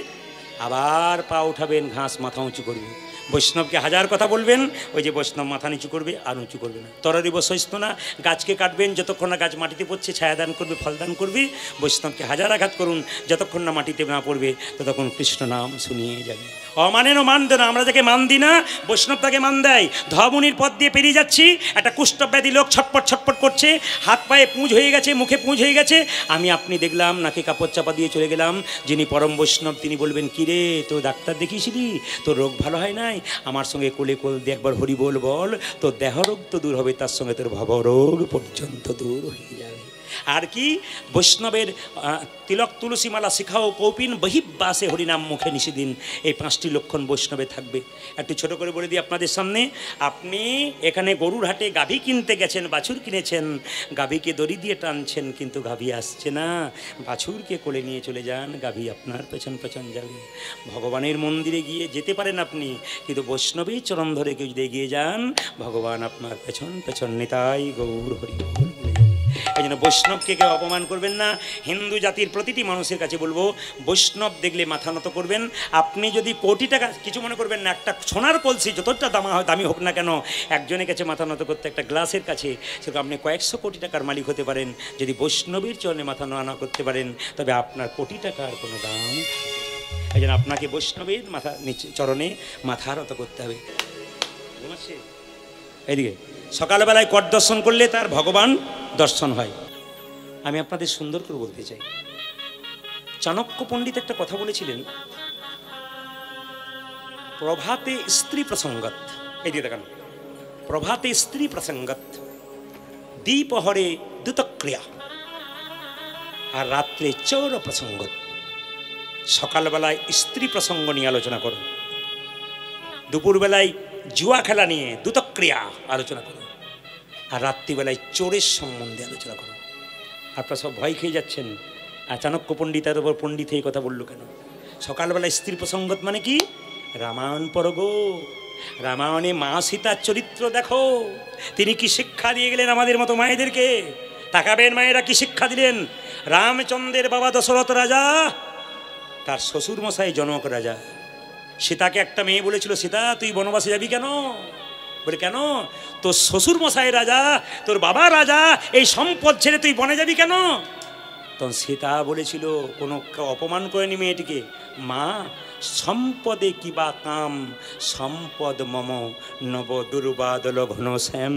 Speaker 1: আবার পা উঠাবেন, ঘাস মাথা উঁচু করবে। বৈষ্ণবকে হাজার কথা বলবেন, ওই যে বৈষ্ণব মাথা নিচু করবে আর উঁচু করবে না। তররিব সৈস্তনা, গাছকে কাটবেন, যতক্ষণ না গাছ মাটিতে পড়ছে ছায়াদান করবে, ফলদান করবে। বৈষ্ণবকে হাজার আঘাত করুন, যতক্ষণ না মাটিতে না পড়বে ততক্ষণ কৃষ্ণ নাম শুনিয়ে যাবে। অমানেনও মান দেন, আমরা যাকে মান দিই না বৈষ্ণব তাকে মান দেয়। ধমনির পথ দিয়ে পেরিয়ে যাচ্ছি, একটা কুষ্ঠব্যাধি লোক ছটপট ছটপট করছে, হাত পায়ে পুঁজ হয়ে গেছে, মুখে পুঁজ হয়ে গেছে, আমি আপনি দেখলাম নাকে কাপড় চাপা দিয়ে চলে গেলাম। যিনি পরম বৈষ্ণব তিনি বলবেন, কিরে তো ডাক্তার দেখিয়েছিলি, তোর রোগ ভালো হয় নাই, আমার সঙ্গে কোলে কোল দিয়ে একবার হরি বল বল, তোর দেহ রোগ তো দূর হবে, তার সঙ্গে তোর ভবরোগ পর্যন্ত দূর হয়ে যাবে। আর কি? বৈষ্ণবের তিলক তুলসী মালা শিখাও কৌপিন বহিব্বাসে হরিনাম মুখে নিষেদিন, এই 5টি লক্ষণ বৈষ্ণবে থাকবে। একটু ছোট করে বলে দিই আপনাদের সামনে, আপনি এখানে গরুর হাটে গাভী কিনতে গেছেন, বাছুর কিনেছেন, গাভীকে দড়ি দিয়ে টানছেন কিন্তু গাভী আসছে না, বাছুরকে কোলে নিয়ে চলে যান, গাভী আপনার পেছন পেছন যাবে। ভগবানের মন্দিরে গিয়ে যেতে পারেন আপনি, কিন্তু বৈষ্ণবের চরণ ধরে কেউ যদি এগিয়ে যান, ভগবান আপনার পেছন পেছন নিতাই গৌর হরি বল। এই জন্য বৈষ্ণবকে কেউ অপমান করবেন না। হিন্দু জাতির প্রতিটি মানুষের কাছে বলবো, বৈষ্ণব দেখলে মাথা নত করবেন। আপনি যদি কোটি টাকা, কিছু মনে করবেন না, একটা সোনার কলসি যতটা দামি হোক না কেন, একজনের কাছে মাথা নত করতে, একটা গ্লাসের কাছে, সেটা আপনি কয়েকশো কোটি টাকার মালিক হতে পারেন। যদি বৈষ্ণবের চরণে মাথা না করতে পারেন তবে আপনার কোটি টাকার কোনো দাম। এই জন্য আপনাকে বৈষ্ণবের মাথা নিচে চরণে মাথা নত করতে হবে। এইদিকে সকালবেলায় কর দর্শন করলে তার ভগবান দর্শন হয়। আমি আপনাদের সুন্দর করে বলতে চাই, চাণক্য পণ্ডিত একটা কথা বলেছিলেন, প্রভাতে স্ত্রী প্রসঙ্গত, এই দিয়ে দেখান, প্রভাতে স্ত্রী প্রসঙ্গত, দ্বিপহরে দ্যুতক্রিয়া, আর রাত্রে চৌর প্রসঙ্গত। সকালবেলায় স্ত্রী প্রসঙ্গ নিয়ে আলোচনা করুন, দুপুরবেলায় জুয়া খেলা নিয়ে দ্যুতক্রিয়া আলোচনা করুন, আর রাত্রিবেলায় চোরের সম্বন্ধে আলোচনা করুন। আপনারা সব ভয় খেয়ে যাচ্ছেন, আর চাণক্য পণ্ডিতের ওপর পণ্ডিত এই কথা বললো কেন? সকালবেলায় স্ত্রী প্রসঙ্গত মানে কি? রামায়ণ পড়গো, রামায়ণে মা সীতার চরিত্র দেখো, তিনি কি শিক্ষা দিয়ে গেলেন আমাদের মতো মায়েদেরকে। তাকাবেন মায়েরা কি শিক্ষা দিলেন। রামচন্দ্রের বাবা দশরথ রাজা, তার শ্বশুর মশাই জনক রাজা। সীতাকে একটা মেয়ে বলেছিল, সীতা তুই বনবাসে যাবি কেন? বলে কেন? তোর শ্বশুর মশাই রাজা, তোর বাবা রাজা, এই সম্পদ ছেড়ে তুই বনে যাবি কেন? তখন সীতা বলেছিল, কোনো অপমান করেনি মেয়েটিকে, মা সম্পদে কিবা কাম, সম্পদ মম নব দুর্বাদল ঘন শ্যাম।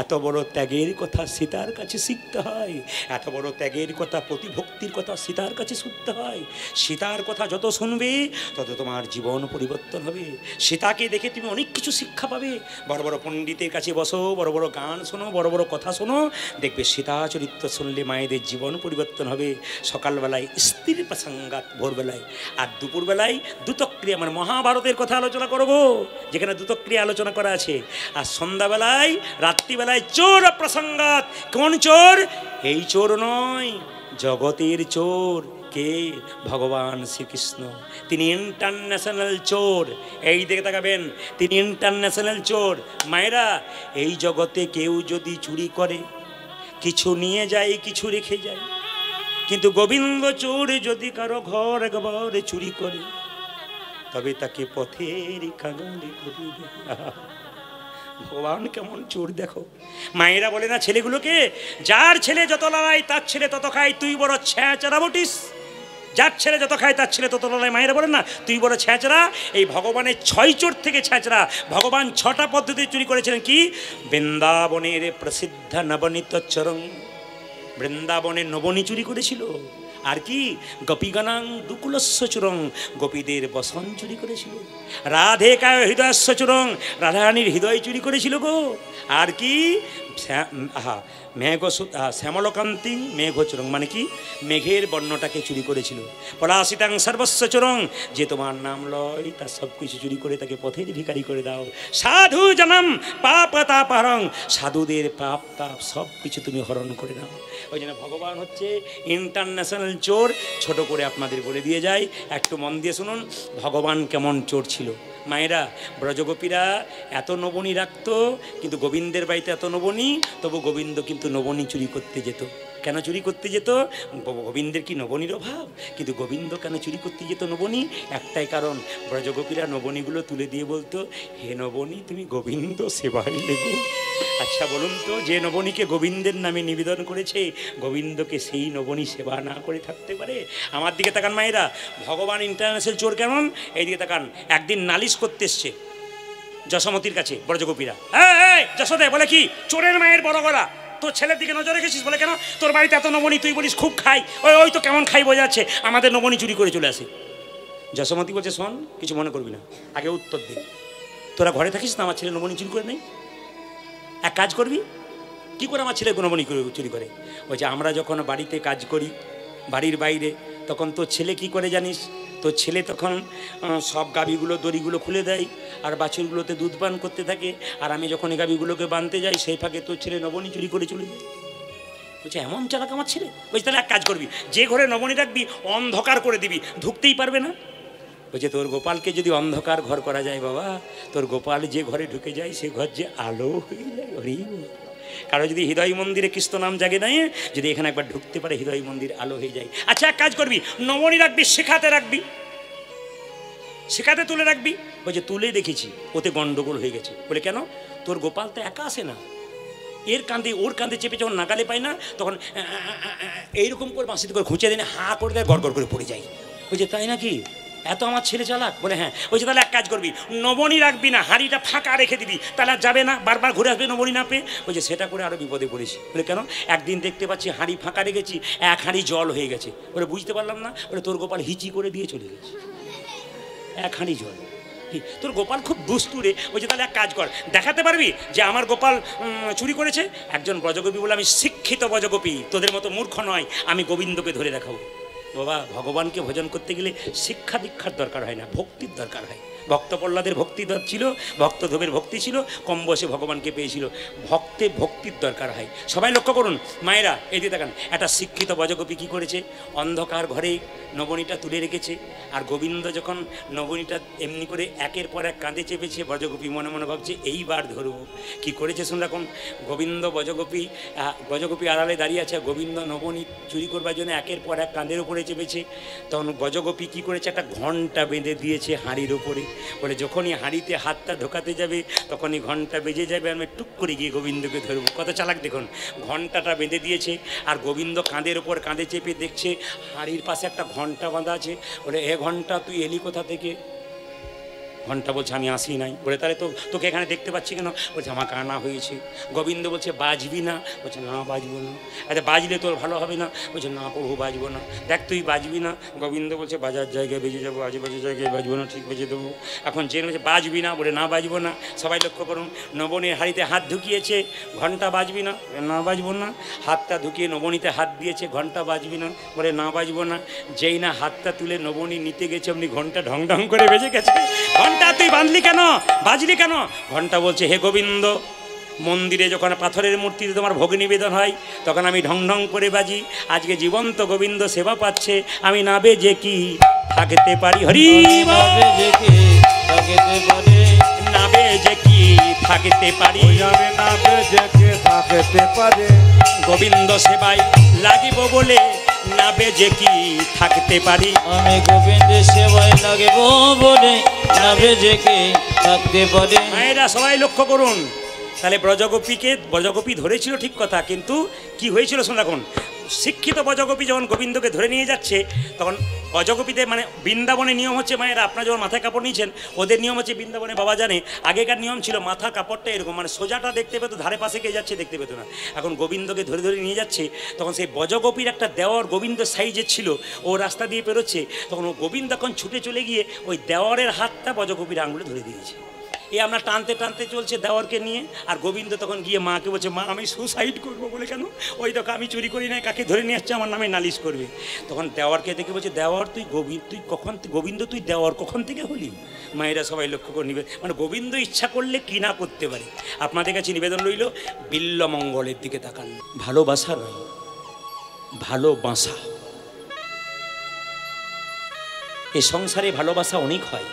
Speaker 1: এত বড় ত্যাগের কথা সীতার কাছে শিখতে হয়, এত বড় ত্যাগের কথা, প্রতিভক্তির কথা সীতার কাছে শুনতে হয়। সীতার কথা যত শুনবে তত তোমার জীবন পরিবর্তন হবে। সীতাকে দেখে তুমি অনেক কিছু শিক্ষা পাবে। বড় বড় পণ্ডিতের কাছে বসো, বড় বড় গান শোনো, বড় বড় কথা শোনো, দেখবে সীতা চরিত্র শুনলে মায়েদের জীবন পরিবর্তন হবে। সকালবেলায় স্ত্রীর প্রসঙ্গাত ভোরবেলায়, আর দুপুরবেলায় দ্যুতক্রিয়া মানে মহাভারতের কথা আলোচনা করবো, যেখানে দ্যুতক্রিয়া আলোচনা করা আছে। আর সন্ধ্যাবেলায় রাত্রিবেলায় চোর প্রসঙ্গাত। কোন চোর? এই চোর নয়, জগতের চোর। কে? ভগবান শ্রীকৃষ্ণ। তিনি ইন্টারন্যাশনাল চোর। এই দিকে তাকাবেন, তিনি ইন্টারন্যাশনাল চোর। মায়েরা, এই জগতে কেউ যদি চুরি করে, কিছু নিয়ে যায়, কিছু রেখে যায়, কিন্তু গোবিন্দ চোর যদি কারো ঘর একবারে চুরি করে, তবে তাকে পথের কাঙালি করে দেয়। ভগবান কেমন চোর দেখো। মায়েরা বলে না ছেলেগুলোকে, যার ছেলে যত লড়াই তার ছেলে তত খায়, তুই বড় ছ্যাঁচড়া বটিস। যার ছেলে যত খায় তার ছেলে তত লড়াই। মায়েরা বলেন না তুই বড় ছ্যাঁচড়া। এই ভগবানের 6 চোর থেকে ছ্যাঁচড়া। ভগবান 6টা পদ্ধতি চুরি করেছিলেন। কি? বৃন্দাবনের প্রসিদ্ধ নবনীত চরং, বৃন্দাবনের নবনী চুরি করেছিল। আর কি? গোপীগণাং দুকুলস্য চুরং, গোপীদের বসন চুরি করেছিল। রাধে কায় হৃদয়স্য চুরং, রাধারানীর হৃদয় চুরি করেছিল গো। আর কি? শ্যামলকান্তি মেঘ চুরং মানে কি? মেঘের বর্ণটাকে চুরি করেছিল। পলাশিতাং সর্বস্ব চুরং, যে তোমার নাম লয় তার সব কিছু চুরি করে তাকে পথের ভিখারি করে দাও। সাধু জনম পাপ তাপ হরং, সাধুদের পাপ তাপ সব কিছু তুমি হরণ করে নাও। ওই জন্য ভগবান হচ্ছে ইন্টারন্যাশনাল চোর। ছোট করে আপনাদের বলে দিয়ে যাই, একটু মন দিয়ে শুনুন ভগবান কেমন চোর ছিল। মায়েরা, ব্রজগোপীরা এত নবনী রাখতো, কিন্তু গোবিন্দের বাড়িতে এত নবনী, তবু গোবিন্দ কিন্তু নবনী চুরি করতে যেত। কেন চুরি করতে যেত? গোবিন্দের কি নবনীর অভাব? কিন্তু গোবিন্দ কেন চুরি করতে যেত নবনী? একটাই কারণ, ব্রজগোপীরা নবনীগুলো তুলে দিয়ে বলতো, হে নবনী তুমি গোবিন্দ সেবায় লেগো। আচ্ছা বলুন তো, যে নবনীকে গোবিন্দের নামে নিবেদন করেছে, গোবিন্দকে সেই নবনী সেবা না করে থাকতে পারে? আমার দিকে তাকান মায়েরা, ভগবান ইন্টারন্যাশনাল চোর কেমন? এইদিকে তাকান। একদিন নালিশ করতে এসছে যশোমতির কাছে ব্রজগোপীরা। যশোদে বলে কি, চোরের মায়ের বড় গলা, তোর ছেলের দিকে নজর রেখেছিস? বলে কেন? তোর বাড়িতে এত নবনী, তুই বলিস খুব খাই। ওই তো কেমন খাই বোঝা যাচ্ছে, আমাদের নবনী চুরি করে চলে আসে। যশোমতি বলছে, শোন, কিছু মনে করবি না, আগে উত্তর দে। তোরা ঘরে থাকিস না, আমার ছেলে নবনী চুরি করে নেই? এক কাজ করবি, কি করে আমার ছেলে নবনী চুরি করে? বলছে, আমরা যখন বাড়িতে কাজ করি বাড়ির বাইরে, তখন তোর ছেলে কি করে জানিস? তোর ছেলে তখন সব গাভীগুলো দড়িগুলো খুলে দেয়, আর বাছুরগুলোতে দুধ পান করতে থাকে, আর আমি যখন এই গাভীগুলোকে বাঁধতে যাই, সেই ফাঁকে তোর ছেলে নবনী চুরি করে চলে যায়। বলছে, এমন চালাক আমার ছেলে? বলছে, তাহলে এক কাজ করবি, যে ঘরে নবনী রাখবি অন্ধকার করে দিবি, ঢুকতেই পারবে না। বলছে, তোর গোপালকে যদি অন্ধকার ঘর করা যায় বাবা, তোর গোপাল যে ঘরে ঢুকে যায় সে ঘর যে আলো হয়ে যায়। কারো যদি হৃদয় মন্দিরে কৃষ্ণ নাম জাগে নাই, যদি এখানে একবার ঢুকতে পারে হৃদয় মন্দির আলো হয়ে যায়। আচ্ছা এক কাজ করবি, নবনী রাখবি, শেখাতে রাখবি, শেখাতে তুলে রাখবি। বলছে, তুলে দেখেছি, ওতে গন্ডগোল হয়ে গেছে। বলে কেন? তোর গোপাল তো একা আসে না, এর কাঁধে ওর কাঁধে চেপে যখন নাগালে পায় না, তখন এইরকম করে বাঁশিতে করে খুঁচে দেয়, হা করে দেয়, গড় গড় করে পড়ে যায়। বলছে, তাই নাকি? এত আমার ছেলে চালাক? বলে হ্যাঁ। বলছে তাহলে এক কাজ করবি, নবনী রাখবি না, হাঁড়িটা ফাঁকা রেখে দিবি, তাহলে আর যাবে না, বারবার ঘুরে আসবে নবনী না পেয়ে। বলছে সেটা করে আরও বিপদে পড়েছি। বলে কেন? একদিন দেখতে পাচ্ছি হাঁড়ি ফাঁকা রেখেছি, এক হাঁড়ি জল হয়ে গেছে। বলে বুঝতে পারলাম না। বলে তোর গোপাল হিচি করে দিয়ে চলে গেছে, এক হাঁড়ি জল। তোর গোপাল খুব দুষ্টু রে। বলছে তাহলে এক কাজ কর, দেখাতে পারবি যে আমার গোপাল চুরি করেছে? একজন ব্রজগোপী বলে আমি শিক্ষিত ব্রজগোপী, তোদের মতো মূর্খ নয়, আমি গোবিন্দকে ধরে দেখাবো। বাবা, ভগবানকে ভজন করতে গেলে শিক্ষা দীক্ষার দরকার হয় না, ভক্তির দরকার হয়। ভক্ত প্রহ্লাদের ভক্তি ছিল, ভক্ত ধ্রুবের ভক্তি ছিল, কম বয়সে ভগবানকে পেয়েছিল। ভক্তির দরকার হয়। সবাই লক্ষ্য করুন, মায়েরা এদিকে দেখান, একটা শিক্ষিত ব্রজগোপী কী করেছে? অন্ধকার ঘরে নবনীটা তুলে রেখেছে, আর গোবিন্দ যখন নবনীটা এমনি করে একের পর এক কাঁধে চেপেছে, ব্রজগোপী মনে মনে ভাবছে এইবার ধরব। কি করেছে শুন রাখুন। গোবিন্দ ব্রজগোপী আড়ালে দাঁড়িয়ে আছে, গোবিন্দ নবনী চুরি করবার জন্য একের পর এক কাঁধের উপরে চেপেছে। তখন ব্রজগোপী কী করেছে? একটা ঘণ্টা বেঁধে দিয়েছে হাঁড়ির উপরে। বলে যখনই হাঁড়িতে হাতটা ঢোকাতে যাবে তখনই ঘণ্টা বেজে যাবে, আমি টুক করে গিয়ে গোবিন্দকে ধরবো। কত চালাক দেখুন, ঘণ্টাটা বেঁধে দিয়েছে, আর গোবিন্দ কাঁধের ওপর কাঁধে চেপে দেখছে হাঁড়ির পাশে একটা ঘণ্টা বাঁধা আছে। বলে এ ঘণ্টা তুই এলি কোথা থেকে? ঘণ্টা বলছে আমি আসি নাই। বলে তাহলে তোকে এখানে দেখতে পাচ্ছি কেন? বলছে আমার কানা হয়েছে। গোবিন্দ বলছে বাজবি না? বলছে না বাজবো না। আচ্ছা বাজলে তোর ভালো হবে না? বলছে না প্রভু বাজবো না। দেখ তুই বাজবি না। গোবিন্দ বলছে বাজার জায়গায় বেজে যাবো, আজেবাজে জায়গায় বাজবো না, ঠিক বেজে দেবো। এখন জেনে বলছে বাজবি না? বলে না বাজবো না। সবাই লক্ষ্য করুন, নবনীর হাঁড়িতে হাত ঢুকিয়েছে, ঘণ্টা বাজবি না? না বাজবো না। হাতটা ঢুকিয়ে নবনীতে হাত দিয়েছে, ঘণ্টা বাজবি না? বলে না বাজবো না। যেই না হাতটা তুলে নবনী নিতে গেছে অমনি ঘণ্টা ঢং ঢং করে বেজে গেছে। ঘণ্টা তুই বাঁধলি কেন, বাজলি কেন? ঘণ্টা বলছে হে গোবিন্দ, মন্দিরে যখন পাথরের মূর্তিতে তোমার ভোগ নিবেদন হয় তখন আমি ঢং ঢং করে বাজি। আজকে জীবন্ত গোবিন্দ সেবা পাচ্ছে, আমি না বেজে কি থাকতে পারি? হরি না বেজে কি থাকতে পারি? না বেজে কি থাকতে পারি? না বেজে কি থাকতে পারি? গোবিন্দ সেবায় লাগিব বলে না বেজে কি থাকতে পারি? আমি গোবিন্দের সেবায় লাগিব বলে না বেজে কি থাকতে পারি। মায়েরা সবাই লক্ষ্য করুন, তাহলে ব্রজগোপী ধরেছিল ঠিক কথা, কিন্তু কি হয়েছিল শোন রাখুন। শিক্ষিত ব্রজগোপী যখন গোবিন্দকে ধরে নিয়ে যাচ্ছে তখন ব্রজগোপীদের মানে বৃন্দাবনে নিয়ম হচ্ছে, মায়েরা আপনারা যখন মাথায় কাপড় নিয়েছেন ওদের নিয়ম হচ্ছে বৃন্দাবনে, বাবা জানে আগেকার নিয়ম ছিল মাথার কাপড়টা এরকম মানে সোজাটা দেখতে পেতো, ধারে পাশে কে যাচ্ছে দেখতে পেতো না। এখন গোবিন্দকে ধরে ধরে নিয়ে যাচ্ছে, তখন সেই ব্রজগোপীর একটা দেওয়ার গোবিন্দ সাইজের ছিল, ও রাস্তা দিয়ে পেরোচ্ছে, তখন ও গোবিন্দ এখন ছুটে চলে গিয়ে ওই দেওয়ারের হাতটা ব্রজগোপীর আঙুলে ধরে দিয়েছে। এ আমরা টানতে টানতে চলছে দেওয়ারকে নিয়ে, আর গোবিন্দ তখন গিয়ে মাকে বলছে মা আমি সুসাইড করবো। বলে কেন? ওই দেখো আমি চুরি করি নাই, কাকে ধরে নিয়ে আসছে আমার নামে নালিশ করবে। তখন দেওয়ারকে দেখে বলছে দেওয়ার তুই গোবিন্দ তুই দেওয়ার কখন থেকে হলি? মায়েরা সবাই লক্ষ্য করে নিবে, মানে গোবিন্দ ইচ্ছা করলে কি না করতে পারে। আপনাদের কাছে নিবেদন রইল বিল্বমঙ্গলের দিকে তাকান। ভালোবাসা নয়, ভালোবাসা। এ সংসারে ভালোবাসা অনেক হয়,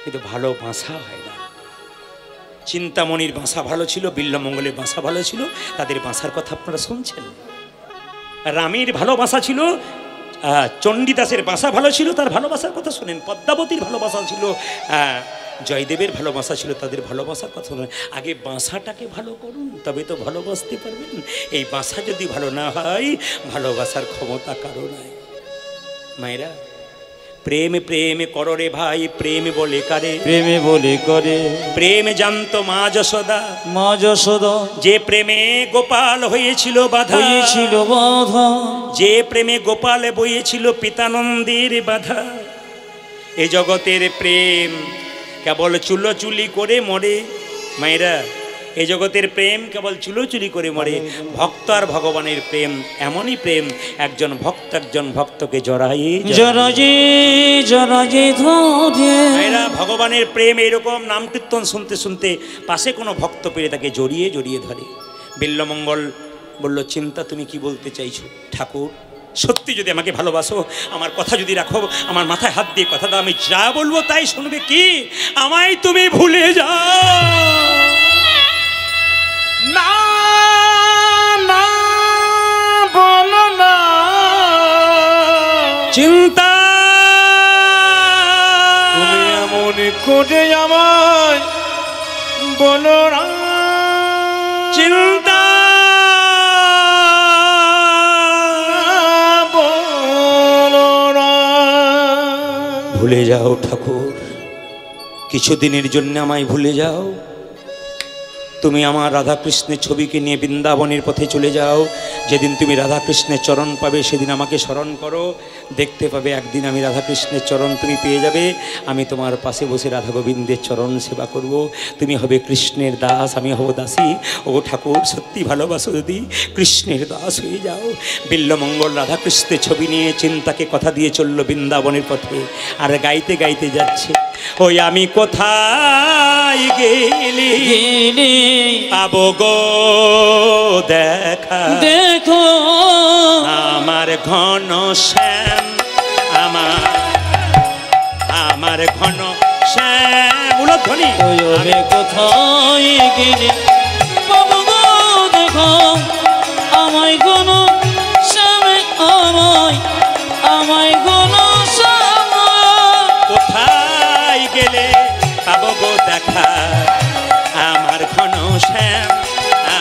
Speaker 1: কিন্তু ভালোবাসা হয় না। চিন্তামণির বাসা ভালো ছিল, বিল্বমঙ্গলের বাসা ভালো ছিল, তাদের বাসার কথা আপনারা শুনছেন। রামের ভালোবাসা ছিল, চণ্ডীদাসের বাসা ভালো ছিল, তার ভালোবাসার কথা শুনেন। পদ্মাবতীর ভালোবাসা ছিল, জয়দেবের ভালোবাসা ছিল, তাদের ভালোবাসার কথা শুনেন। আগে বাসাটাকে ভালো করুন, তবে তো ভালোবাসতে পারবেন। এই বাসা যদি ভালো না হয়, ভালোবাসার ক্ষমতা কারো নাই। মায়েরা প্রেম প্রেম করো রে ভাই, প্রেম বলে কারে? প্রেমে বলে করে। প্রেম জানতো মা যশোদা, মা যশোদা। যে প্রেমে গোপাল হয়েছিল বাধা, হয়েছিল বাধা। যে প্রেমে গোপাল বইয়েছিল পিতানন্দের বাধা। এ জগতের প্রেম কেবল চুলোচুলি করে মরে। মায়েরা এই জগতের প্রেম কেবল চুলোচুলি করে মরে। ভক্ত আর ভগবানের প্রেম এমনই প্রেম, একজন ভক্তকে জড়াই ধরে। ভগবানের প্রেম এরকম নাম কীর্তন শুনতে শুনতে পাশে কোনো ভক্ত পেলে তাকে জড়িয়ে জড়িয়ে ধরে। বিল্বমঙ্গল বলল চিন্তা তুমি কি বলতে চাইছো ঠাকুর? সত্যি যদি আমাকে ভালোবাসো, আমার কথা যদি রাখো, আমার মাথায় হাত দিয়ে কথা দাও, আমি যা বলবো তাই শুনবে। কি আমায় তুমি ভুলে যাও?
Speaker 2: না না বলো না,
Speaker 1: চিন্তা
Speaker 2: তুমি এমন করে আমায় বলো না।
Speaker 1: চিন্তা
Speaker 2: বলো না।
Speaker 1: যাও ঠাকুর, কিছুদিনের জন্য আমায় ভুলে যাও। তুমি আমার রাধাকৃষ্ণের ছবিকে নিয়ে বৃন্দাবনের পথে চলে যাও। যেদিন তুমি রাধাকৃষ্ণের চরণ পাবে সেদিন আমাকে স্মরণ করো। দেখতে পাবে একদিন আমি রাধাকৃষ্ণের চরণ তুমি পেয়ে যাবে। আমি তোমার পাশে বসে রাধা গোবিন্দের চরণ সেবা করব। তুমি হবে কৃষ্ণের দাস, আমি হব দাসী। ও ঠাকুর, সত্যি ভালোবাসো যদি কৃষ্ণের দাস হয়ে যাও। বিল্লমঙ্গল রাধাকৃষ্ণের ছবি নিয়ে চিন্তাকে কথা দিয়ে চলল বৃন্দাবনের পথে, আর গাইতে গাইতে যাচ্ছে, ওই আমি কোথায় গেলি পাবো গো দেখা,
Speaker 3: দেখো
Speaker 1: আমার ঘন শ্যাম, আমার ঘন শ্যাম। উলধ্বনি।
Speaker 3: ওই আমি কোথায় গেলে পাবো গো দেখো, আমায় কোনো শ্যামে, আমায় কোনো শ্যামে।
Speaker 1: কোথায় গেলে পাবো গো দেখা, আমার ঘন শ্যাম,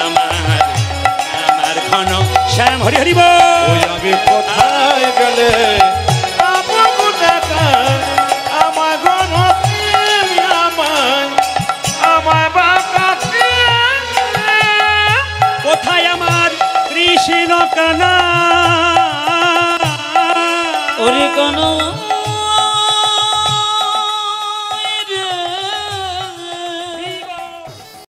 Speaker 1: আমার ঘন শ্যাম। হরি হরি বল।
Speaker 2: ওই আমি কোথায় গেলে পাবো গো দেখা, আমার ঘন শ্যাম, আমার বাঁকা
Speaker 1: কোথায় আমার কৃষ্ণ কানা,
Speaker 3: ওরে কোনো